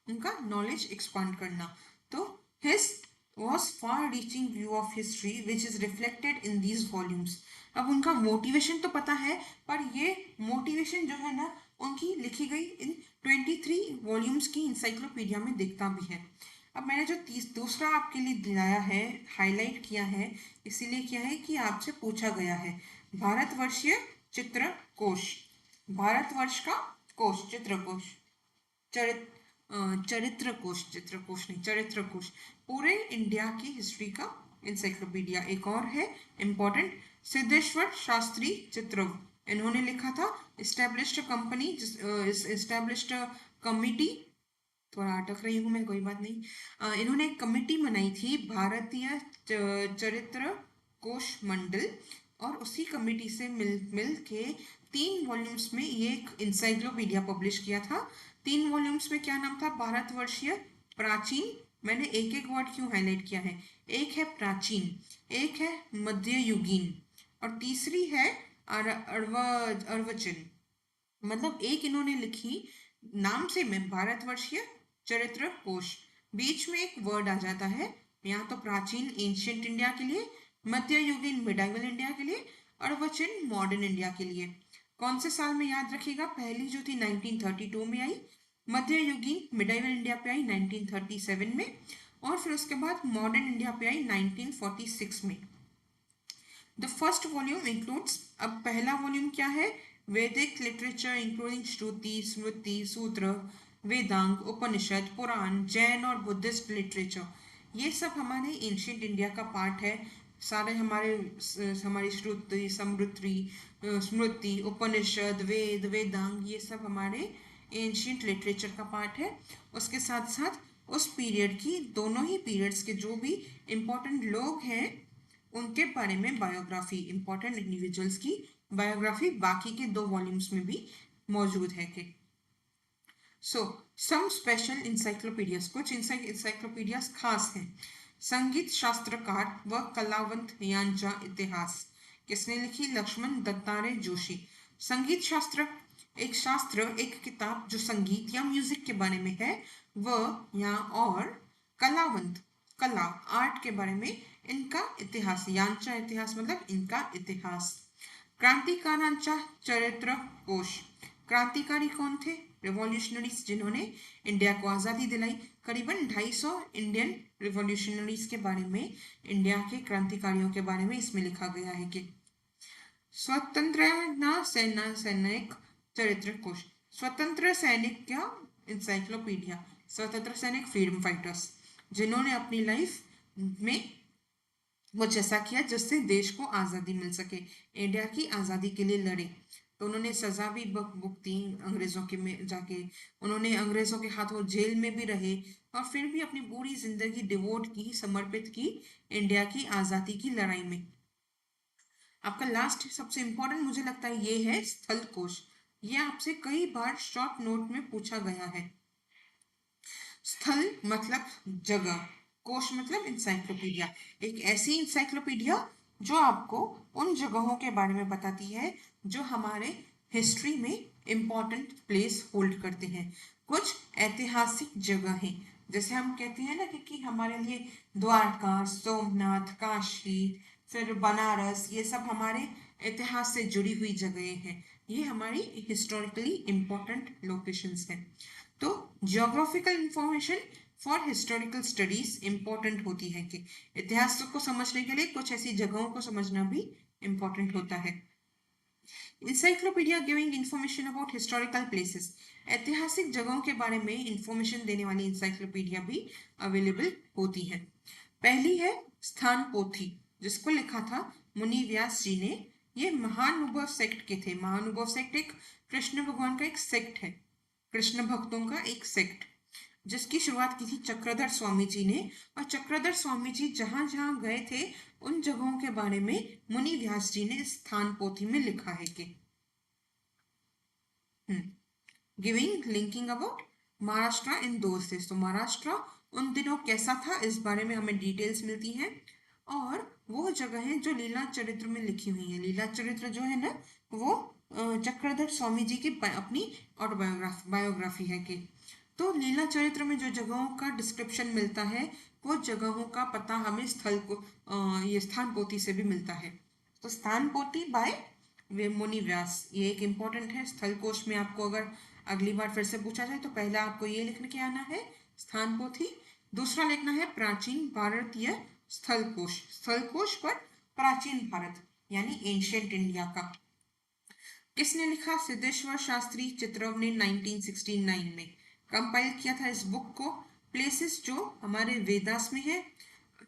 उनका नॉलेज एक्सपांड करना। तो his was far-reaching view of history which is reflected in these volumes. अब उनका मोटिवेशन तो पता है, पर ये मोटिवेशन जो है ना उनकी लिखी गई इन 23 वॉल्यूम्स की इंसाइक्लोपीडिया में दिखता भी है। अब मैंने जो दूसरा आपके लिए दिलाया है, हाईलाइट किया है, इसीलिए किया है कि आपसे पूछा गया है भारतवर्षीय चित्र कोश, भारतवर्ष का कोश, चित्रकोश, चरित्र कोश, चित्रकोश नहीं, चरित्र कोश, पूरे इंडिया की हिस्ट्री का इंसाइक्लोपीडिया। एक और है इंपॉर्टेंट, सिद्धेश्वर शास्त्री चित्र, इन्होंने लिखा था। एस्टैब्लिश्ड कंपनी, एस्टैब्लिश्ड कमिटी थोड़ा अटक रही हूँ मैं, कोई बात नहीं। इन्होंने एक कमेटी बनाई थी, भारतीय चरित्र कोश मंडल, और उसी कमेटी से मिल के 3 वॉल्यूम्स में ये एक इंसाइक्लोपीडिया पब्लिश किया था। 3 वॉल्यूम्स में क्या नाम था? भारतवर्षीय प्राचीन। मैंने एक एक वर्ड क्यों हाईलाइट किया है? एक है प्राचीन, एक है मध्ययुगीन, और तीसरी है अर्वचन। मतलब एक इन्होंने लिखी, नाम से में भारतवर्षीय चरित्र कोश, बीच में एक वर्ड आ जाता है, यहाँ तो प्राचीन एंशियंट इंडिया के लिए, मध्ययुगीन मिडाइवल इंडिया के लिए, और वचन मॉडर्न इंडिया के लिए। कौन से साल में याद रखिएगा? पहली जो थी 1932 में आई, मध्ययुगीन मिडाइवल इंडिया पे आई 1937 में, और फिर उसके बाद मॉडर्न इंडिया पे आई 1946 में। द फर्स्ट वॉल्यूम इंक्लूड्स, अब पहला वॉल्यूम क्या है? वैदिक लिटरेचर इंक्लूडिंग श्रुति, स्मृति, सूत्र, वेदांग, उपनिषद, पुराण, जैन और बुद्धिस्ट लिटरेचर, ये सब हमारे एंशियंट इंडिया का पार्ट है। सारे हमारी श्रुति, स्मृति, उपनिषद, वेदांग, ये सब हमारे एंशियंट लिटरेचर का पार्ट है। उसके साथ साथ उस पीरियड की, दोनों ही पीरियड्स के जो भी इम्पोर्टेंट लोग हैं उनके बारे में बायोग्राफी, इंपॉर्टेंट इंडिविजुअल्स की बायोग्राफी बाकी के 2 वॉल्यूम्स में भी मौजूद है कि सो सम स्पेशल इंसाइक्लोपीडियाज, कुछ इंसाइक्लोपीडियाज खास हैं। संगीत शास्त्रकार व कलावंत यांचा इतिहास, किसने लिखी? लक्ष्मण दत्तात्रेय जोशी। संगीत शास्त्र एक किताब जो संगीत या म्यूजिक के बारे में है, और कलावंत, कला, आर्ट के बारे में, इनका इतिहास, यांचा इतिहास मतलब इनका इतिहास। क्रांतिकारांचा चरित्र कोश, क्रांतिकारी कौन थे? रिवॉल्यूशनरीज, जिन्होंने इंडिया को आज़ादी दिलाई। करीबन 250 इंडियन रिवॉल्यूशनरीज के बारे में, इंडिया के क्रांतिकारियों के बारे में इसमें लिखा गया है कि स्वतंत्र सेना सैनिक चरित्र कोश, स्वतंत्र सैनिक क्या इंसाइक्लोपीडिया, स्वतंत्र सैनिक फ्रीडम फाइटर्स, जिन्होंने अपनी लाइफ में कुछ ऐसा किया जिससे देश को आज़ादी मिल सके, इंडिया की आज़ादी के लिए लड़े। तो उन्होंने सजा भी भुगती अंग्रेजों के में जाके, उन्होंने अंग्रेजों के हाथों जेल में भी रहे, और फिर भी अपनी पूरी जिंदगी डिवोट की, समर्पित की इंडिया की आज़ादी की लड़ाई में। आपका लास्ट सबसे इंपॉर्टेंट मुझे लगता है ये है स्थल कोश। ये आपसे कई बार शॉर्ट नोट में पूछा गया है। स्थल मतलब जगह, कोश मतलब इंसाइक्लोपीडिया, एक ऐसी इंसाइक्लोपीडिया जो आपको उन जगहों के बारे में बताती है जो हमारे हिस्ट्री में इम्पोर्टेंट प्लेस होल्ड करते हैं। कुछ ऐतिहासिक जगह हैं, जैसे हम कहते हैं ना कि हमारे लिए द्वारका, सोमनाथ, काशी, फिर बनारस, ये सब हमारे इतिहास से जुड़ी हुई जगहें हैं, ये हमारी हिस्टोरिकली इम्पोर्टेंट लोकेशंस हैं। तो geographical information for historical studies important होती है कि इतिहास को समझने के लिए कुछ ऐसी जगहों को समझना भी इंपॉर्टेंट होता है। Encyclopedia giving information about historical places, ऐतिहासिक जगहों के बारे में इंफॉर्मेशन देने वाली इंसाइक्लोपीडिया भी अवेलेबल होती है। पहली है स्थान पोथी, जिसको लिखा था मुनि व्यास जी ने। ये महानुभव सेक्ट के थे। महानुभव सेक्ट एक कृष्ण भगवान का एक सेक्ट है, कृष्ण भक्तों का एक सेक्ट, जिसकी शुरुआत की थी चक्रधर स्वामी जी ने। और चक्रधर स्वामी जी जहां जहां गए थे उन जगहों के बारे में मुनि व्यास जी ने स्थान पोथी में लिखा है कि giving linking about Maharashtra in those days, तो महाराष्ट्र उन दिनों कैसा था इस बारे में हमें डिटेल्स मिलती हैं। और वो जगह है जो लीला चरित्र में लिखी हुई है। लीला चरित्र जो है ना, वो चक्रधर स्वामी जी की अपनी बायोग्राफी है कि तो लीला चरित्र में जो जगहों का डिस्क्रिप्शन मिलता है, वो जगहों का पता हमें ये स्थान पोथी से भी मिलता है। तो स्थान पोथी बाय मुनि व्यास, ये एक इम्पॉर्टेंट है। स्थल कोश में आपको अगर अगली बार फिर से पूछा जाए तो पहला आपको ये लिखने के आना है स्थान पोथी, दूसरा लिखना है प्राचीन भारतीय स्थल कोश पर प्राचीन भारत यानी एंशियंट इंडिया का। किसने लिखा? सिद्धेश्वर शास्त्री चित्रव ने 1969 में कंपाइल किया था इस बुक को। प्लेसेस जो हमारे वेदास में है,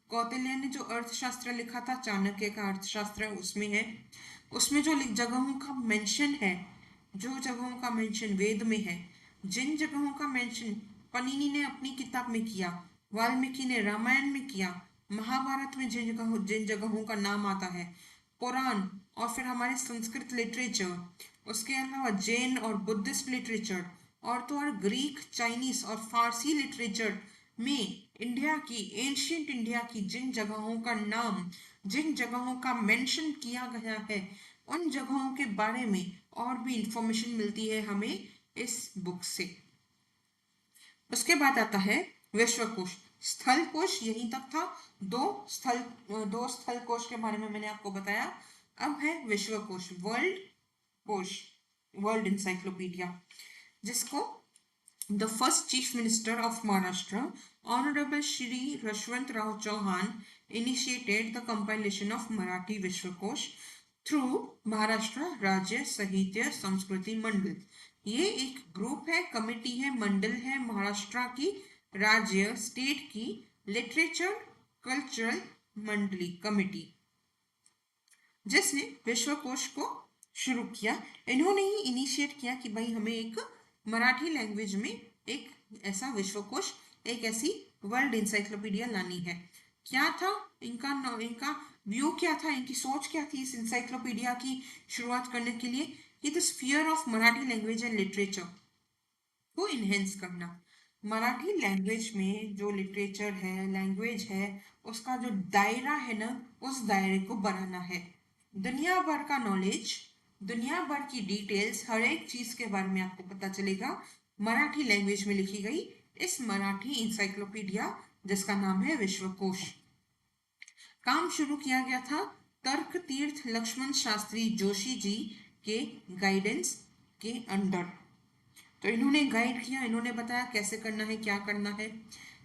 कौटिल्य ने जो अर्थशास्त्र लिखा था, चाणक्य का अर्थशास्त्र उसमें है। उसमें जो जगहों का मेंशन है, जो जगहों का मेंशन वेद में है, जिन जगहों का मेंशन पनीनी ने अपनी किताब में किया, वाल्मीकि ने रामायण में किया, महाभारत में जिन जगहों का नाम आता है, पुराण, और फिर हमारे संस्कृत लिटरेचर, उसके अलावा जैन और बुद्धिस्ट लिटरेचर, और तो और ग्रीक, चाइनीस और फारसी लिटरेचर में इंडिया की, एंशियंट इंडिया की जिन जगहों का नाम, जिन जगहों का मेंशन किया गया है, उन जगहों के बारे में और भी इंफॉर्मेशन मिलती है हमें इस बुक से। उसके बाद आता है विश्वकोश। स्थल कोश यहीं तक था। दो स्थल कोश के बारे में मैंने आपको बताया। अब है विश्वकोश, वर्ल्ड कोश, वर्ल्ड इंसाइक्लोपीडिया, जिसको the first chief minister of Maharashtra honourable Shri Yashwant Rao Chavan initiated the compilation of Marathi Vishwakosh through Maharashtra राज्य साहित्य संस्कृति मंडल। ये एक ग्रुप है, कमेटी है, मंडल है महाराष्ट्र की, राज्य स्टेट की लिटरेचर कल्चरल मंडली कमेटी, जिसने विश्वकोश को शुरू किया। इन्होंने ही इनिशिएट किया कि भाई हमें एक मराठी लैंग्वेज में एक ऐसा विश्वकोश, एक ऐसी वर्ल्ड इंसाइक्लोपीडिया लानी है। क्या था इनका व्यू, क्या था, इनकी सोच क्या थी इस इंसाइक्लोपीडिया की शुरुआत करने के लिए, कि the sphere of Marathi language and literature को इनहेंस करना। मराठी लैंग्वेज में जो लिटरेचर है, लैंग्वेज है, उसका जो दायरा है ना, उस दायरे को बढ़ाना है। दुनिया भर का नॉलेज, दुनिया भर की डिटेल्स, हर एक चीज के बारे में आपको पता चलेगा मराठी लैंग्वेज में लिखी गई इस मराठी इंसाइक्लोपीडिया, जिसका नाम है विश्वकोश। काम शुरू किया गया था तर्क तीर्थ लक्ष्मण शास्त्री जोशी जी के गाइडेंस के अंडर। तो इन्होंने गाइड किया, इन्होंने बताया कैसे करना है, क्या करना है।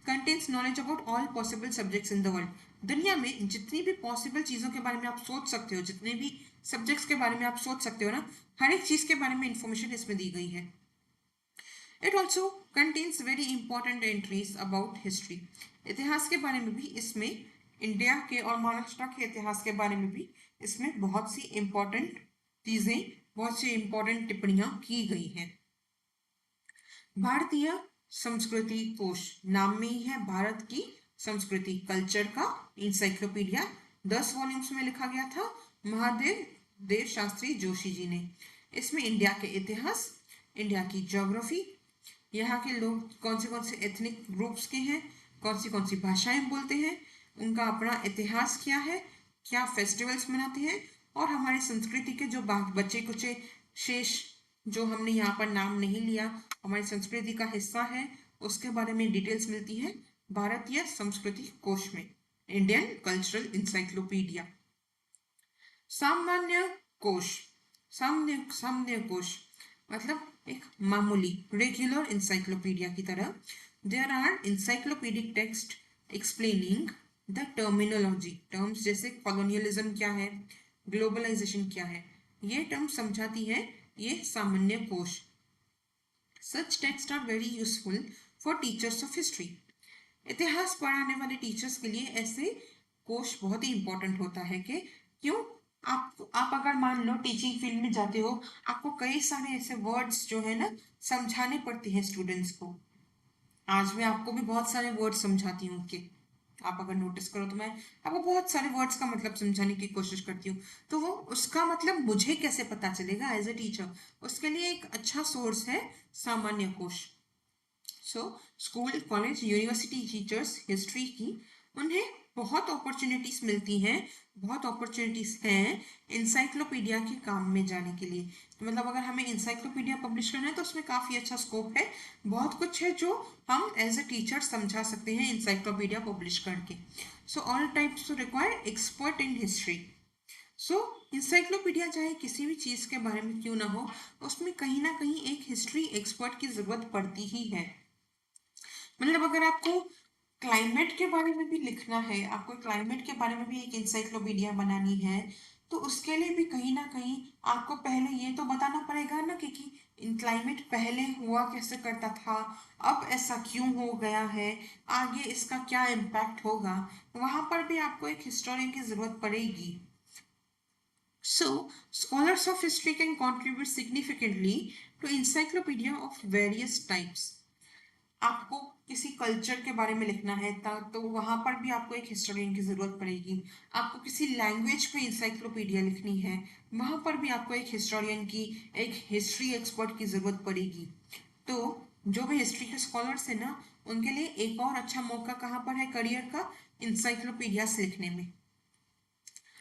Contains knowledge about all possible subjects in the world. दुनिया में जितनी भी पॉसिबल चीज़ों के बारे में आप सोच सकते हो, जितने भी सब्जेक्ट्स के बारे में आप सोच सकते हो ना, हर एक चीज़ के बारे में इंफॉर्मेशन इसमें दी गई है। It also contains very important entries about history. इतिहास के बारे में भी इसमें, इंडिया के और महाराष्ट्र के इतिहास के बारे में भी इसमें बहुत सी इंपॉर्टेंट चीज़ें, बहुत सी इंपॉर्टेंट टिप्पणियां की गई हैं। भारतीय संस्कृति कोश, नाम में ही है भारत की संस्कृति, कल्चर का इंसाइक्लोपीडिया। 10 वॉल्यूम्स में लिखा गया था महादेव देव शास्त्री जोशी जी ने। इसमें इंडिया के इतिहास, इंडिया की ज्योग्राफी, यहाँ के लोग कौन से एथनिक ग्रुप्स के हैं, कौन सी भाषाएं बोलते हैं, उनका अपना इतिहास क्या है, क्या फेस्टिवल्स मनाते हैं, और हमारी संस्कृति के जो बचे कुचे शेष जो हमने यहाँ पर नाम नहीं लिया, हमारी संस्कृति का हिस्सा है, उसके बारे में डिटेल्स मिलती है भारतीय संस्कृति कोश में, इंडियन कल्चरल इंसाइक्लोपीडिया। सामान्य कोश, सामान्य कोश मतलब एक मामूली रेगुलर इंसाइक्लोपीडिया की तरह। There are encyclopedic text explaining the terminology, terms जैसे कॉलोनियलिज्म क्या है, ग्लोबलाइजेशन क्या है, ये टर्म समझाती है ये सामान्य कोश। Such text are very useful for teachers of history. इतिहास पढ़ाने वाले टीचर्स के लिए ऐसे कोश बहुत ही इंपॉर्टेंट होता है। कि क्यों, आप अगर मान लो टीचिंग फील्ड में जाते हो, आपको कई सारे ऐसे वर्ड्स जो है ना समझाने पड़ते हैं स्टूडेंट्स को। आज मैं आपको भी बहुत सारे वर्ड समझाती हूँ कि आप अगर नोटिस करो तो मैं आपको बहुत सारे वर्ड्स का मतलब समझाने की कोशिश करती हूँ। तो वो उसका मतलब मुझे कैसे पता चलेगा एज ए टीचर, उसके लिए एक अच्छा सोर्स है सामान्य कोश। So school college university teachers history की, उन्हें बहुत अपॉर्चुनिटीज मिलती हैं, बहुत अपॉर्चुनिटीज हैं इंसाइक्लोपीडिया के काम में जाने के लिए। तो मतलब अगर हमें इंसाइक्लोपीडिया पब्लिश करना है तो उसमें काफ़ी अच्छा स्कोप है, बहुत कुछ है जो हम एज ए टीचर समझा सकते हैं इंसाइक्लोपीडिया पब्लिश करके। So all types to require expert in history. So encyclopedia चाहे किसी भी चीज़ के बारे में क्यों ना हो, उसमें कहीं ना कहीं एक हिस्ट्री एक्सपर्ट की ज़रूरत पड़ती ही है। मतलब अगर आपको क्लाइमेट के बारे में भी लिखना है, आपको क्लाइमेट के बारे में भी एक इंसाइक्लोपीडिया बनानी है, तो उसके लिए भी कहीं ना कहीं आपको पहले ये तो बताना पड़ेगा ना कि इन क्लाइमेट पहले हुआ कैसे करता था, अब ऐसा क्यों हो गया है, आगे इसका क्या इम्पैक्ट होगा, वहां पर भी आपको एक हिस्टोरियन की जरूरत पड़ेगी। So, scholars of history can contribute significantly to encyclopedia of various types. आपको किसी कल्चर के बारे में लिखना है तो वहां पर भी आपको एक हिस्टोरियन की जरूरत पड़ेगी। आपको किसी लैंग्वेज को इंसाइक्लोपीडिया लिखनी है, वहां पर भी आपको एक हिस्टोरियन की, एक हिस्ट्री एक्सपर्ट की जरूरत पड़ेगी। तो जो भी हिस्ट्री के स्कॉलर्स है ना, उनके लिए एक और अच्छा मौका कहाँ पर है करियर का, इंसाइक्लोपीडियास लिखने में।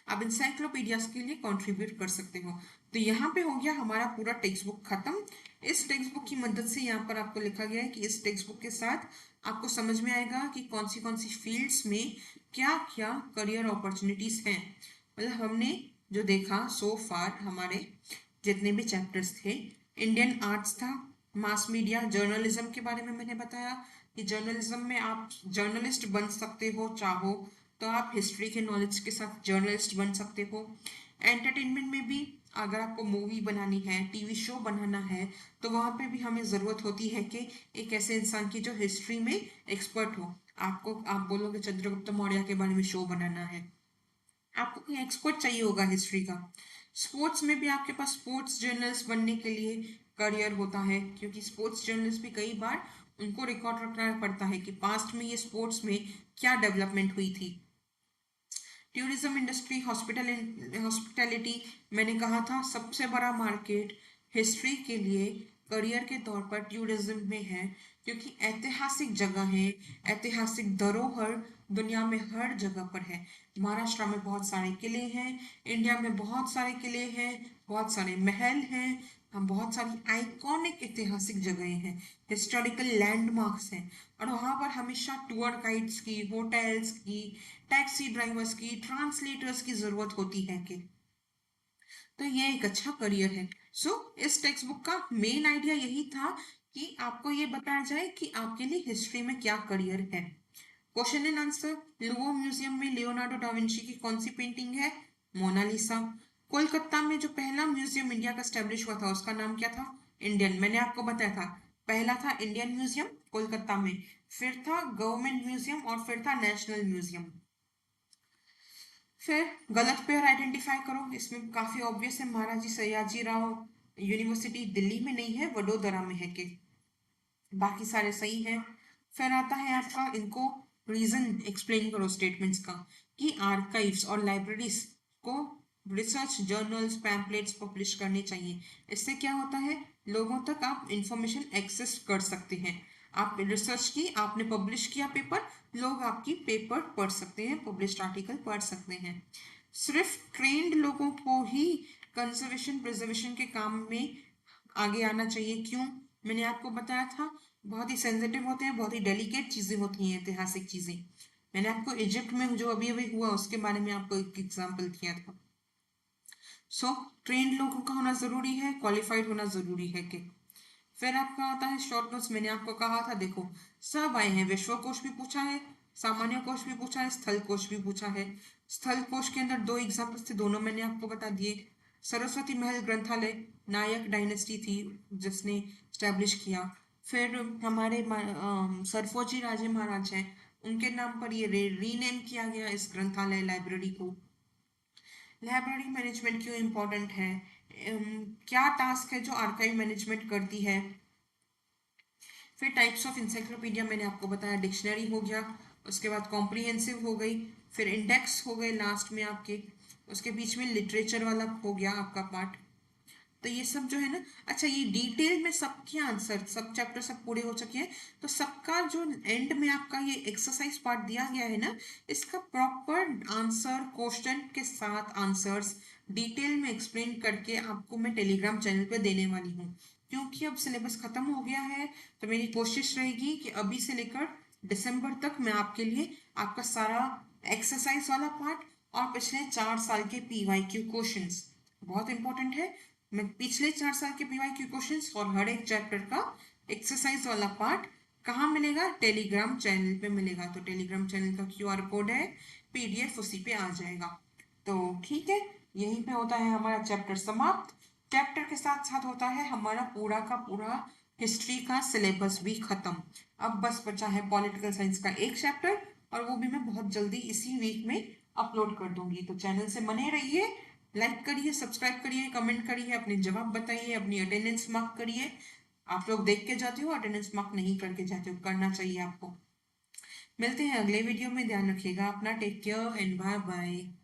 आप इंसाइक्लोपीडियाज के लिए कंट्रीब्यूट कर सकते हो। तो यहाँ पे हो गया हमारा पूरा टेक्स्ट बुक खत्म। इस टेक्स्ट बुक की मदद से यहाँ पर आपको लिखा गया है कि इस टेक्स्ट बुक के साथ आपको समझ में आएगा कि कौन सी फील्ड्स में क्या क्या करियर अपॉर्चुनिटीज हैं। मतलब हमने जो देखा सो फार, हमारे जितने भी चैप्टर्स थे, इंडियन आर्ट्स था, मास मीडिया जर्नलिज्म के बारे में मैंने बताया कि जर्नलिज्म में आप जर्नलिस्ट बन सकते हो, चाहो तो आप हिस्ट्री के नॉलेज के साथ जर्नलिस्ट बन सकते हो। एंटरटेनमेंट में भी अगर आपको मूवी बनानी है, टीवी शो बनाना है, तो वहाँ पे भी हमें ज़रूरत होती है कि एक ऐसे इंसान की जो हिस्ट्री में एक्सपर्ट हो। आप बोलोगे चंद्रगुप्त मौर्य के बारे में शो बनाना है, आपको कोई एक्सपर्ट चाहिए होगा हिस्ट्री का। स्पोर्ट्स में भी आपके पास स्पोर्ट्स जर्नलिस्ट बनने के लिए करियर होता है, क्योंकि स्पोर्ट्स जर्नलिस्ट भी कई बार उनको रिकॉर्ड रखना पड़ता है कि पास्ट में ये स्पोर्ट्स में क्या डेवलपमेंट हुई थी। टूरिज्म इंडस्ट्री, हॉस्पिटैलिटी, मैंने कहा था सबसे बड़ा मार्केट हिस्ट्री के लिए करियर के तौर पर टूरिज्म में है, क्योंकि ऐतिहासिक जगह है, ऐतिहासिक धरोहर दुनिया में हर जगह पर है। महाराष्ट्र में बहुत सारे किले हैं, इंडिया में बहुत सारे किले हैं, बहुत सारे महल हैं, हम बहुत सारी आइकॉनिक ऐतिहासिक जगहें हैं, हिस्टोरिकल लैंडमार्क्स हैं। और वहाँ पर हमेशा टूर गाइड्स की, होटल्स की, टैक्सी ड्राइवर्स की, ट्रांसलेटर्स की जरूरत होती है कि तो ये एक अच्छा करियर है। इस टेक्स्ट बुक का मेन आइडिया यही था कि आपको ये बताया जाए कि आपके लिए हिस्ट्री में क्या करियर है। Question and answer. Louvre museum में लियोनार्डो डा विंची की कौन सी पेंटिंग है? मोनालिसा। कोलकाता में जो पहला म्यूजियम इंडिया का स्टैब्लिश हुआ था उसका नाम क्या था? इंडियन। मैंने आपको बताया था पहला था इंडियन म्यूजियम कोलकाता में, फिर था गवर्नमेंट म्यूजियम और फिर था नेशनल म्यूजियम। फिर गलत पेयर आइडेंटिफाई करो, इसमें काफी ऑब्वियस है, महाराजी सयाजी राव यूनिवर्सिटी दिल्ली में नहीं है, वडोदरा में है के बाकी सारे सही हैं। फिर आता है आपका, इनको रीजन एक्सप्लेन करो स्टेटमेंट्स का, कि आर्काइव्स और लाइब्रेरीज को रिसर्च जर्नल्स पैम्पलेट्स पब्लिश करने चाहिए। इससे क्या होता है, लोगों तक आप इंफॉर्मेशन एक्सेस कर सकते हैं। आप रिसर्च की, आपने पब्लिश किया पेपर, लोग आपकी पेपर पढ़ सकते हैं, पब्लिश्ड आर्टिकल पढ़ सकते हैं। सिर्फ ट्रेंड लोगों को ही कंजर्वेशन प्रिजर्वेशन के काम में आगे आना चाहिए। क्यों? मैंने आपको बताया था बहुत ही सेंसिटिव होते हैं, बहुत ही डेलिकेट चीजें होती हैं, ऐतिहासिक चीजें। मैंने आपको इजिप्ट में जो अभी अभी हुआ उसके बारे में आपको एक एग्जाम्पल किया था। ट्रेंड लोगों का होना जरूरी है, क्वालिफाइड होना जरूरी है कि फिर आपका आता है शॉर्ट नोट्स। मैंने आपको कहा था देखो सब आए हैं, विश्व कोश भी पूछा है, सामान्य कोश भी पूछा है, स्थल कोश भी पूछा है। स्थल कोश के अंदर दो एग्जाम्पल्स थे, दोनों मैंने आपको बता दिए। सरस्वती महल ग्रंथालय नायक डायनेस्टी थी जिसने स्टैब्लिश किया। फिर हमारे सरफोजी राजे महाराज हैं, उनके नाम पर ये रीनेम किया गया इस ग्रंथालय लाइब्रेरी को। लाइब्रेरी मैनेजमेंट क्यों इम्पोर्टेंट है, क्या टास्क है जो आर्काइव मैनेजमेंट करती है। फिर टाइप्स ऑफ इंसाइक्लोपीडिया मैंने आपको बताया, डिक्शनरी हो गया, उसके बाद कॉम्प्रिहेंसिव हो गई, फिर इंडेक्स हो गए लास्ट में आपके, उसके बीच में लिटरेचर वाला हो गया आपका पार्ट। तो ये सब जो है ना, अच्छा ये डिटेल में सबके आंसर, सब चैप्टर सब पूरे हो चुके हैं, तो सबका जो एंड में आपका ये एक्सरसाइज पार्ट दिया गया है ना, इसका प्रॉपर आंसर क्वेश्चन के साथ आंसर्स डिटेल में एक्सप्लेन करके आपको मैं टेलीग्राम चैनल पे देने वाली हूँ। क्योंकि अब सिलेबस खत्म हो गया है, तो मेरी कोशिश रहेगी कि अभी से लेकर दिसंबर तक मैं आपके लिए आपका सारा एक्सरसाइज वाला पार्ट और पिछले 4 साल के PYQ क्वेश्चंस बहुत इंपॉर्टेंट है, मैं पिछले 4 साल के PYQ क्वेश्चंस और हर एक चैप्टर का एक्सरसाइज वाला पार्ट कहाँ मिलेगा? टेलीग्राम चैनल पे मिलेगा। तो टेलीग्राम चैनल का QR कोड है, PDF उसी पे आ जाएगा। तो ठीक है, यहीं पे होता है हमारा चैप्टर समाप्त। चैप्टर के साथ साथ होता है हमारा पूरा का पूरा हिस्ट्री का सिलेबस भी खत्म। अब बस बचा है पॉलिटिकल साइंस का एक चैप्टर, और वो भी मैं बहुत जल्दी इसी वीक में अपलोड कर दूंगी। तो चैनल से बने रहिए, लाइक करिए, सब्सक्राइब करिए, कमेंट करिए, अपने जवाब बताइए, अपनी अटेंडेंस मार्क करिए। आप लोग देख के जाते हो, अटेंडेंस मार्क नहीं करके जाते हो, करना चाहिए आपको। मिलते हैं अगले वीडियो में, ध्यान रखिएगा अपना, take care and bye bye.